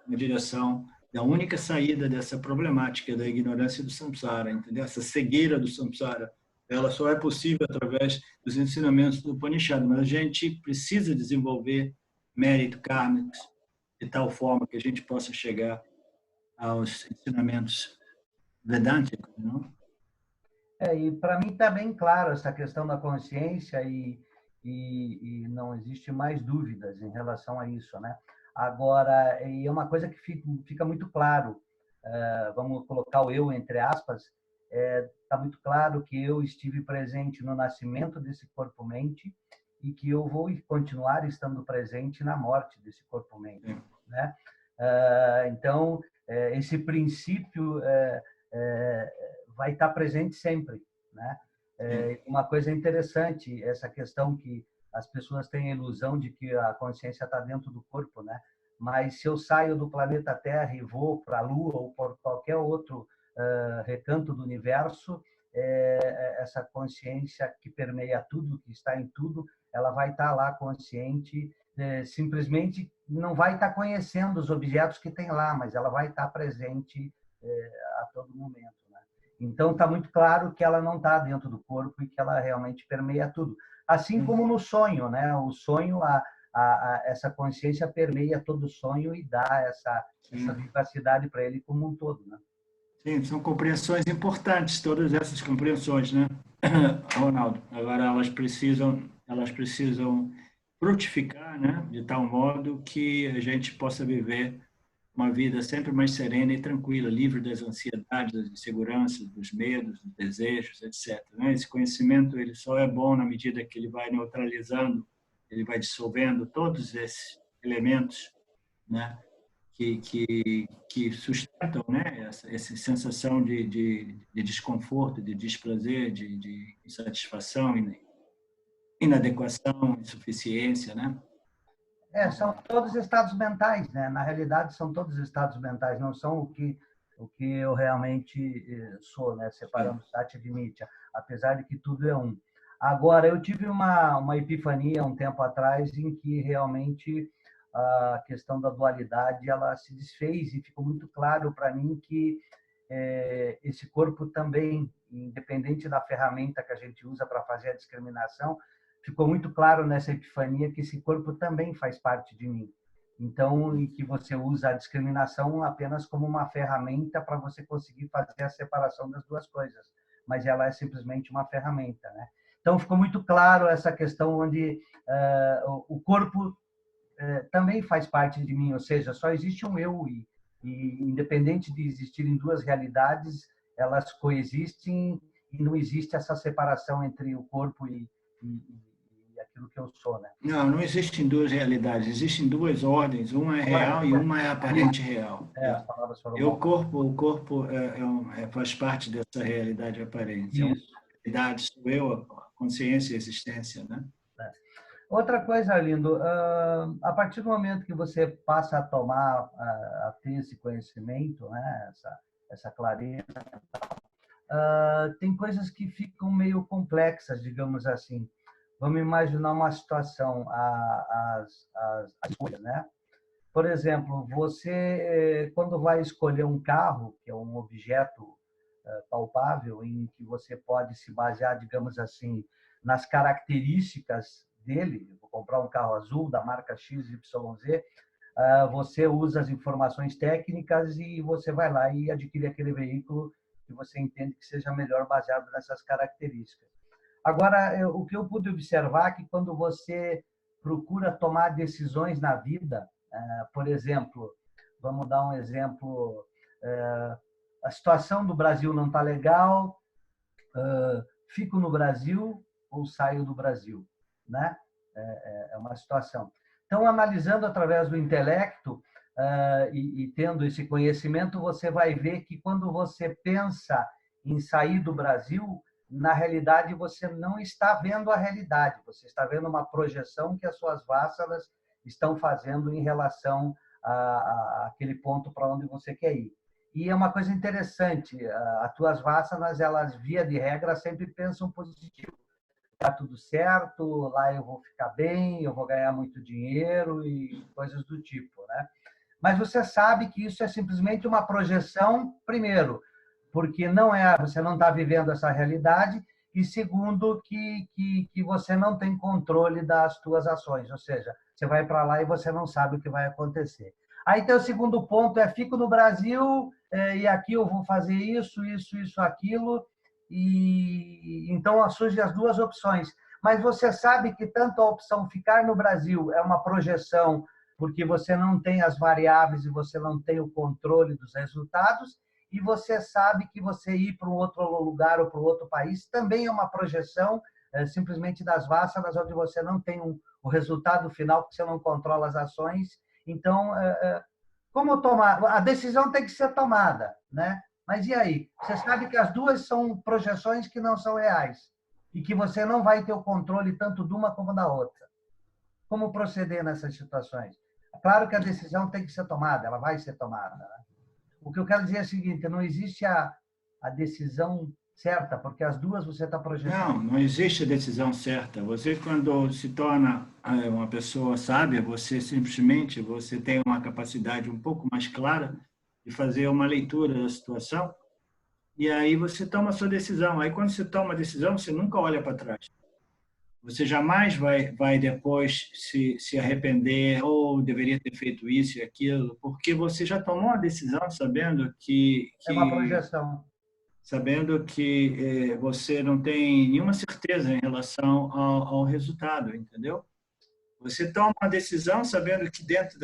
na direção da única saída dessa problemática da ignorância do samsara, entendeu? Essa cegueira do samsara, ela só é possível através dos ensinamentos do Upanishad, mas a gente precisa desenvolver mérito kármicos de tal forma que a gente possa chegar aos ensinamentos vedânticos, não? E para mim está bem claro essa questão da consciência e não existe mais dúvidas em relação a isso, né? Agora, e é uma coisa que fica muito claro, vamos colocar o eu entre aspas, está muito claro que eu estive presente no nascimento desse corpo-mente e que eu vou continuar estando presente na morte desse corpo-mente, né? Então, esse princípio vai estar presente sempre, né? Uma coisa interessante, essa questão que as pessoas têm a ilusão de que a consciência está dentro do corpo, né? Mas se eu saio do planeta Terra e vou para a Lua ou por qualquer outro recanto do universo, essa consciência que permeia tudo, que está em tudo, ela vai estar lá consciente, simplesmente não vai estar conhecendo os objetos que tem lá, mas ela vai estar presente a todo momento, né? Então, está muito claro que ela não está dentro do corpo e que ela realmente permeia tudo. Assim como no sonho, né? O sonho, essa consciência permeia todo o sonho e dá essa vivacidade para ele como um todo, né? Sim, são compreensões importantes, todas essas compreensões, né, Ronaldo? Agora, elas precisam frutificar, né, de tal modo que a gente possa viver uma vida sempre mais serena e tranquila, livre das ansiedades, das inseguranças, dos medos, dos desejos, etc. Esse conhecimento ele só é bom na medida que ele vai neutralizando, ele vai dissolvendo todos esses elementos, né, que sustentam, né, essa sensação de desconforto, de desprazer, de insatisfação inadequação, insuficiência, né? São todos estados mentais, né? Na realidade, são todos estados mentais, não são o que eu realmente sou, né? Separando Satya de Nitya, apesar de que tudo é um. Agora, eu tive uma epifania um tempo atrás em que realmente a questão da dualidade ela se desfez e ficou muito claro para mim que esse corpo também, independente da ferramenta que a gente usa para fazer a discriminação, ficou muito claro nessa epifania que esse corpo também faz parte de mim. Então, e que você usa a discriminação apenas como uma ferramenta para você conseguir fazer a separação das duas coisas, mas ela é simplesmente uma ferramenta, né? Então, ficou muito claro essa questão onde o corpo também faz parte de mim, ou seja, só existe um eu e independente de existirem duas realidades, elas coexistem e não existe essa separação entre o corpo e aquilo que eu sou, né? Não existem duas realidades, existem duas ordens, uma é real e uma é aparente real. As palavras foram O corpo faz parte dessa realidade aparente. Isso. A realidade sou eu, a consciência e a existência, né? Outra coisa, Arlindo, a partir do momento que você passa a tomar, a ter esse conhecimento, né, essa clareza, tem coisas que ficam meio complexas, digamos assim. Vamos imaginar uma situação, as escolhas, né? Por exemplo, você, quando vai escolher um carro, que é um objeto palpável, em que você pode se basear, digamos assim, nas características dele, vou comprar um carro azul da marca XYZ, você usa as informações técnicas e você vai lá e adquire aquele veículo que você entende que seja melhor baseado nessas características. Agora, o que eu pude observar é que quando você procura tomar decisões na vida, por exemplo, vamos dar um exemplo, a situação do Brasil não está legal, fico no Brasil ou saio do Brasil, né? É uma situação. Então, analisando através do intelecto e tendo esse conhecimento, você vai ver que quando você pensa em sair do Brasil, na realidade, você não está vendo a realidade, você está vendo uma projeção que as suas vássalas estão fazendo em relação àquele ponto para onde você quer ir. E é uma coisa interessante, as tuas vássalas, elas, via de regra, sempre pensam positivo. Está tudo certo, lá eu vou ficar bem, eu vou ganhar muito dinheiro e coisas do tipo, né? Mas você sabe que isso é simplesmente uma projeção, primeiro, porque você não está vivendo essa realidade, e segundo, que você não tem controle das tuas ações, ou seja, você vai para lá e você não sabe o que vai acontecer. Aí tem o segundo ponto, fico no Brasil e aqui eu vou fazer isso, aquilo, e então surgem as duas opções. Mas você sabe que tanto a opção ficar no Brasil é uma projeção, porque você não tem as variáveis e você não tem o controle dos resultados, e você sabe que você ir para um outro lugar ou para um outro país também é uma projeção simplesmente das vássalas, onde você não tem o resultado final, porque você não controla as ações. Então, como tomar? A decisão tem que ser tomada, né? Mas e aí? Você sabe que as duas são projeções que não são reais e que você não vai ter o controle tanto de uma como da outra. Como proceder nessas situações? Claro que a decisão tem que ser tomada, ela vai ser tomada, né? O que eu quero dizer é o seguinte, não existe a decisão certa, porque as duas você está projetando. Não existe a decisão certa. Você, quando se torna uma pessoa sábia, você tem uma capacidade um pouco mais clara de fazer uma leitura da situação, e aí você toma a sua decisão. Aí, quando você toma a decisão, você nunca olha para trás. Você jamais vai depois se arrepender ou deveria ter feito isso e aquilo, porque você já tomou a decisão sabendo que é uma projeção. Sabendo que você não tem nenhuma certeza em relação ao resultado, entendeu? Você toma uma decisão sabendo que dentro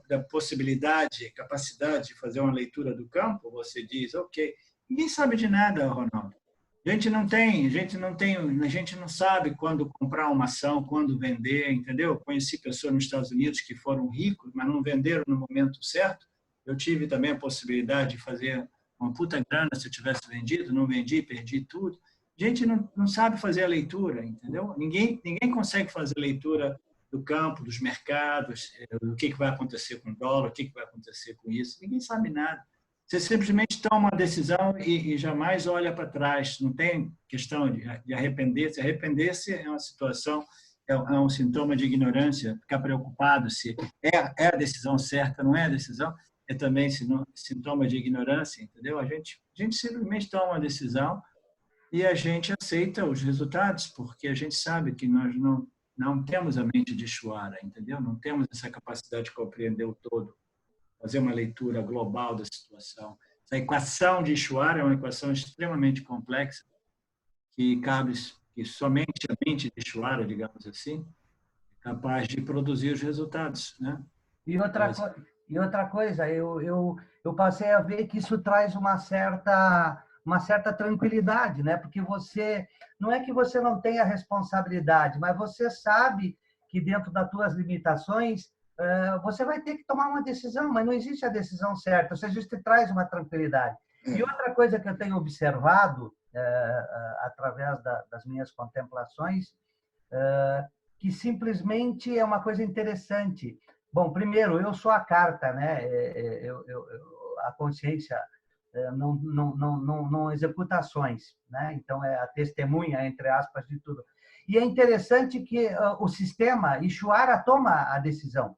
da possibilidade, capacidade de fazer uma leitura do campo, você diz, ok, ninguém sabe de nada, Ronaldo. A gente não sabe quando comprar uma ação, quando vender, entendeu? Conheci pessoas nos Estados Unidos que foram ricos, mas não venderam no momento certo. Eu tive também a possibilidade de fazer uma puta grana se eu tivesse vendido, não vendi, perdi tudo. A gente não sabe fazer a leitura, entendeu? Ninguém consegue fazer leitura do campo, dos mercados, do que vai acontecer com o dólar, o que vai acontecer com isso. Ninguém sabe nada. Você simplesmente toma uma decisão e jamais olha para trás. Não tem questão de arrepender-se. Arrepender-se é uma situação, é um sintoma de ignorância. Ficar preocupado se é a decisão certa, não é a decisão, é também sintoma de ignorância, entendeu? A gente simplesmente toma uma decisão e a gente aceita os resultados, porque a gente sabe que nós não temos a mente de Shuara, entendeu? Não temos essa capacidade de compreender o todo, fazer uma leitura global da situação. Essa equação de Shuara é uma equação extremamente complexa, que somente a mente de Shuara, digamos assim, é capaz de produzir os resultados, né? E outra coisa, eu passei a ver que isso traz uma certa tranquilidade, né? Porque não é que você não tenha responsabilidade, mas você sabe que dentro das tuas limitações você vai ter que tomar uma decisão, mas não existe a decisão certa, ou seja, isso te traz uma tranquilidade. E outra coisa que eu tenho observado através das minhas contemplações, que simplesmente é uma coisa interessante. Bom, primeiro, eu sou a carta, né? A consciência não executa ações, né? Então é a testemunha, entre aspas, de tudo. E é interessante que o sistema, Ishvara toma a decisão,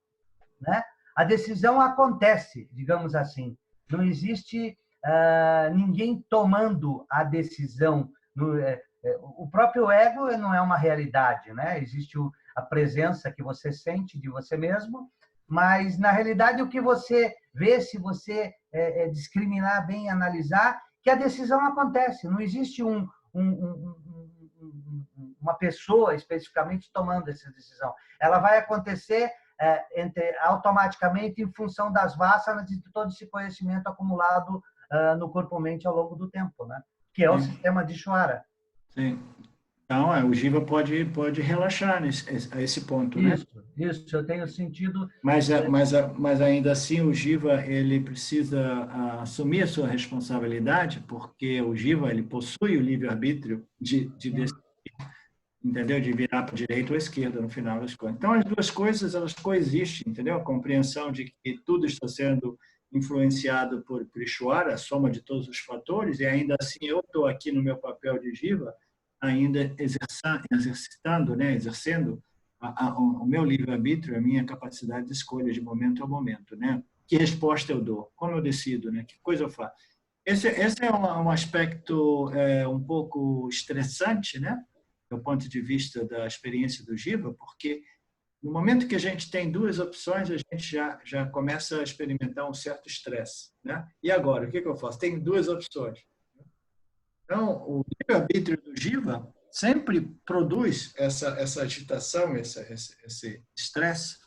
né? A decisão acontece, digamos assim. Não existe ninguém tomando a decisão. O próprio ego não é uma realidade, né? Existe a presença que você sente de você mesmo, mas na realidade o que você vê, se você discriminar bem, analisar, que a decisão acontece. Não existe uma pessoa especificamente tomando essa decisão. Ela vai acontecer automaticamente em função das vássanas e de todo esse conhecimento acumulado no corpo-mente ao longo do tempo, né? Que é o sistema de Ishvara. Sim. Então, o Jiva pode relaxar a esse ponto, né? Isso, eu tenho sentido. Mas ainda assim, o Jiva ele precisa assumir a sua responsabilidade, porque o Jiva ele possui o livre-arbítrio de decidir, entendeu? De virar para a direita ou à esquerda no final das contas. Então, as duas coisas elas coexistem, entendeu? A compreensão de que tudo está sendo influenciado por Ishvara, a soma de todos os fatores, e ainda assim eu estou aqui no meu papel de Jiva, ainda exercitando, né, exercendo o meu livre-arbítrio, a minha capacidade de escolha de momento a momento, né? Que resposta eu dou? Como eu decido, né? Que coisa eu faço? Esse é um aspecto um pouco estressante, né? Do ponto de vista da experiência do Jiva, porque no momento que a gente tem duas opções, a gente já começa a experimentar um certo estresse, né? E agora, o que eu faço? Tem duas opções. Então, o livre-arbítrio do Jiva sempre produz essa agitação, esse estresse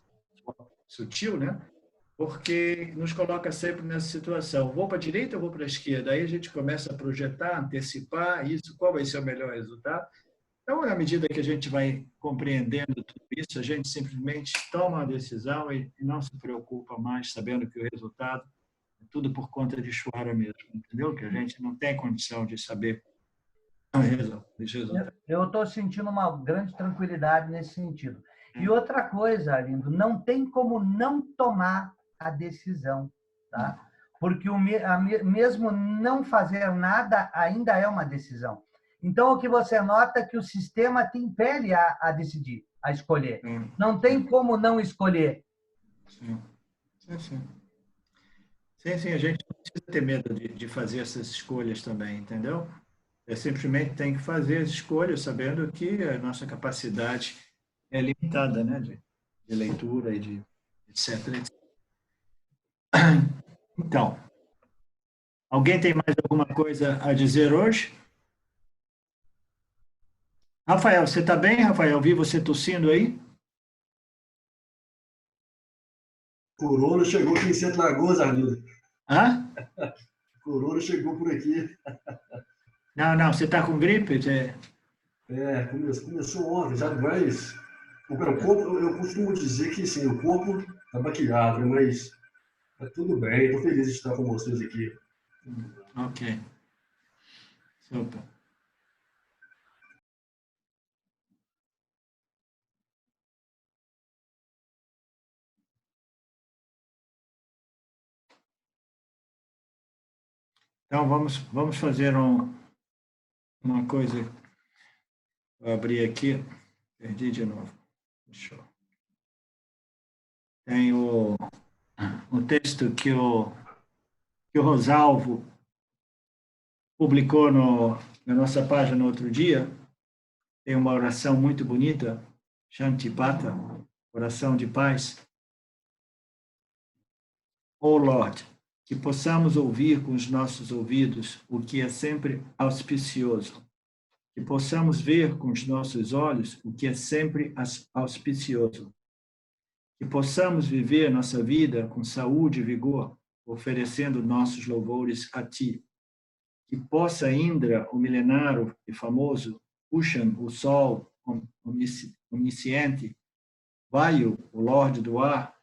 sutil, né? Porque nos coloca sempre nessa situação. Vou para a direita ou vou para a esquerda? Aí a gente começa a projetar, antecipar isso, qual vai ser o melhor resultado. Então, à medida que a gente vai compreendendo tudo isso, a gente simplesmente toma a decisão e não se preocupa mais, sabendo que o resultado é tudo por conta de Ishvara mesmo, entendeu? Que a gente não tem condição de saber o resultado. Eu estou sentindo uma grande tranquilidade nesse sentido. E outra coisa, Lindo, não tem como não tomar a decisão, tá? Porque mesmo não fazer nada ainda é uma decisão. Então, o que você nota é que o sistema te impele a decidir, a escolher. Não tem como não escolher. Sim. Sim, a gente não precisa ter medo de fazer essas escolhas também, entendeu? Simplesmente tem que fazer as escolhas sabendo que a nossa capacidade é limitada, né? De leitura e de etc. Então, alguém tem mais alguma coisa a dizer hoje? Rafael, você está bem, Rafael? Vi você tossindo aí? Corona chegou aqui em Sete Lagoas, Arlindo. Hã? Corona chegou por aqui. Não, você está com gripe? Começou ontem, sabe? Mas o corpo, eu costumo dizer que sim, o corpo está baqueado, mas tá tudo bem. Estou feliz de estar com vocês aqui. Ok. Super. Então, vamos fazer uma coisa. Vou abrir aqui. Perdi de novo. Deixa eu... Tem o texto que o Rosalvo publicou na nossa página no outro dia. Tem uma oração muito bonita, Shantipata, oração de paz. Oh Lord, que possamos ouvir com os nossos ouvidos o que é sempre auspicioso, que possamos ver com os nossos olhos o que é sempre auspicioso, que possamos viver nossa vida com saúde e vigor, oferecendo nossos louvores a Ti, que possa Indra, o milenário e famoso, Ushan, o sol onisciente, Vayu, o Lorde do ar,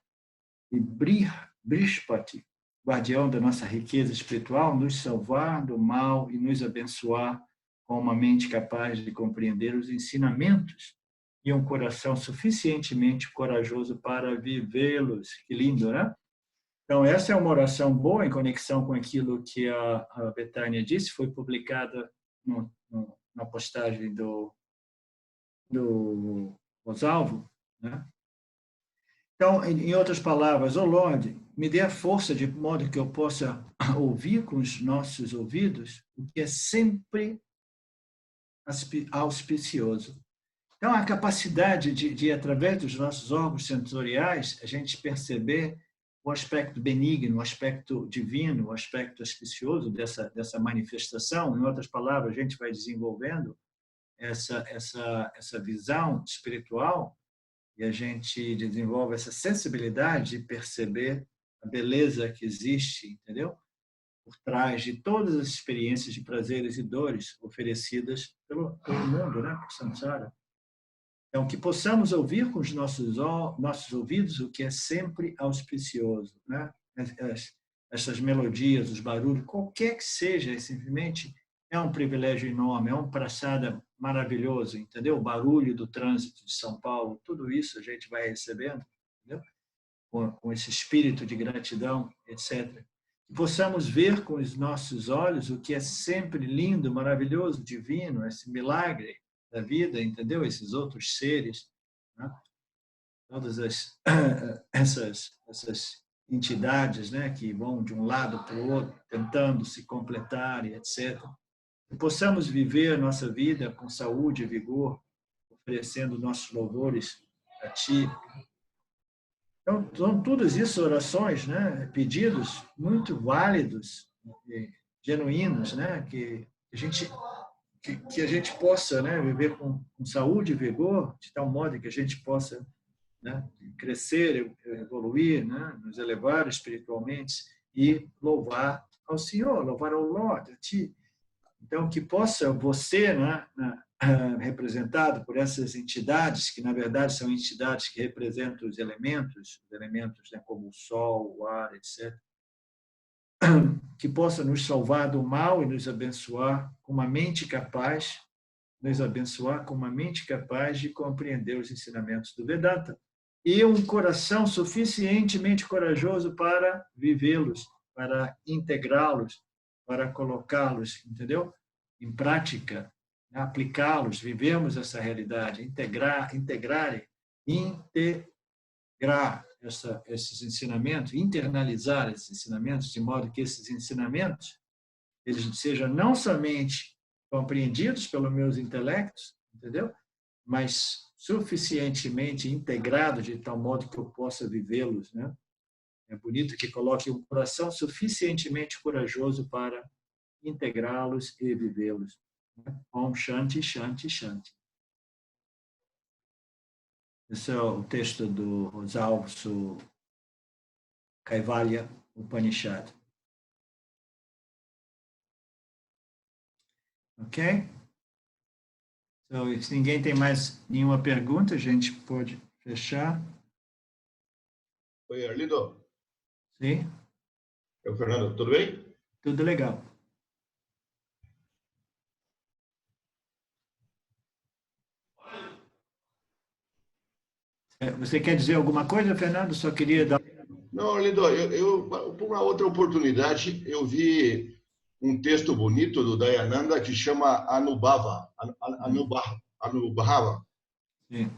e Brihaspati, guardião da nossa riqueza espiritual, nos salvar do mal e nos abençoar com uma mente capaz de compreender os ensinamentos e um coração suficientemente corajoso para vivê-los. Que lindo, né? Então, essa é uma oração boa em conexão com aquilo que a Betânia disse, foi publicada na postagem do Rosalvo, né? Então, em outras palavras, oh Lorde, me dê a força de modo que eu possa ouvir com os nossos ouvidos o que é sempre auspicioso. Então, a capacidade de através dos nossos órgãos sensoriais, a gente perceber o aspecto benigno, o aspecto divino, o aspecto auspicioso dessa manifestação. Em outras palavras, a gente vai desenvolvendo essa visão espiritual e a gente desenvolve essa sensibilidade de perceber a beleza que existe, entendeu? Por trás de todas as experiências de prazeres e dores oferecidas pelo mundo, né? Por samsara. Então, que possamos ouvir com os nossos ouvidos o que é sempre auspicioso, né? Essas melodias, os barulhos, qualquer que seja, simplesmente é um privilégio enorme, é um prasada maravilhoso, entendeu? O barulho do trânsito de São Paulo, tudo isso a gente vai recebendo, entendeu? Com esse espírito de gratidão, etc. Que possamos ver com os nossos olhos o que é sempre lindo, maravilhoso, divino, esse milagre da vida, entendeu? Esses outros seres, né? Todas essas entidades, né, que vão de um lado para o outro, tentando se completar e etc. Que possamos viver a nossa vida com saúde e vigor, oferecendo nossos louvores a Ti. Então, são todas essas orações, né, pedidos muito válidos, genuínos, né, que a gente possa, né, viver com saúde e vigor, de tal modo que a gente possa, né, crescer, evoluir, né, nos elevar espiritualmente e louvar ao Senhor, louvar ao Lorde, a Ti. Então, que possa você, né, representado por essas entidades, que na verdade são entidades que representam os elementos, né, como o sol, o ar, etc., que possa nos salvar do mal e nos abençoar com uma mente capaz, de compreender os ensinamentos do Vedanta e um coração suficientemente corajoso para vivê-los, para integrá-los, para colocá-los, entendeu? Em prática, né? Aplicá-los, vivemos essa realidade, integrar esses ensinamentos, internalizar esses ensinamentos, de modo que esses ensinamentos eles sejam não somente compreendidos pelos meus intelectos, entendeu? Mas suficientemente integrados de tal modo que eu possa vivê-los, né? É bonito que coloque um coração suficientemente corajoso para integrá-los e vivê-los. Om Shanti, Shanti, Shanti. Esse é o texto do Rosalvo Kaivalya Upanishad. Ok? Então, se ninguém tem mais nenhuma pergunta, a gente pode fechar. Oi, Arlindo. Sim? É o Fernando, tudo bem? Tudo legal. Você quer dizer alguma coisa, Fernando? Só queria dar... Não, Arlindo, por uma outra oportunidade, eu vi um texto bonito do Dayananda que chama Anubhava. Anubhava. Sim.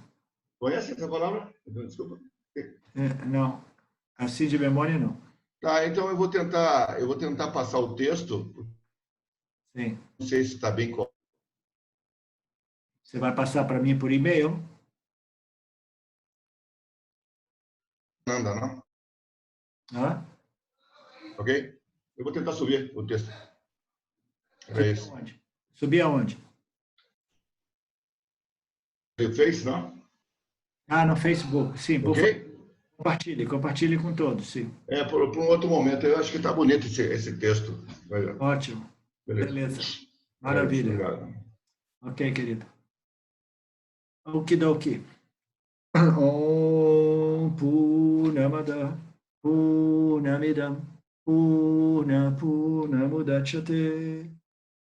Conhece essa palavra? Desculpa. Não, assim de memória não. Tá, então eu vou tentar passar o texto. Sim. Não sei se está bem. Você vai passar para mim por e-mail? Não? Hã? Ok? Eu vou tentar subir o texto. Era isso. Subir aonde? Fez, não? Ah, no Facebook, sim. Por Ok? favor. Compartilhe com todos, sim. Por um outro momento. Eu acho que está bonito esse texto. Ótimo. Beleza. Maravilha. Obrigado. Ok, querido. Okidoki. Om Purnamada Purnamidam Purnamudachyate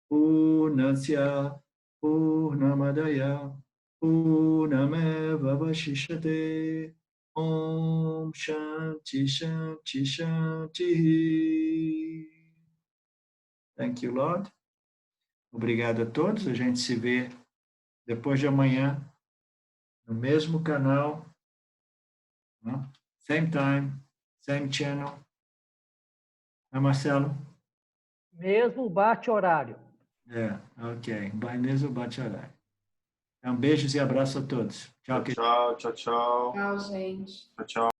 Purnasya Purnamadaya Purnameva Vashishyate Om Shanti Shanti Shanti. Thank you, Lord. Obrigado a todos. A gente se vê depois de amanhã no mesmo canal, né? Same time, same channel. Né, Marcelo? Mesmo bate-horário. Ok. Mesmo bate-horário. Então, beijos e abraços a todos. Tchau, querido. Tchau. Tchau, gente. Tchau.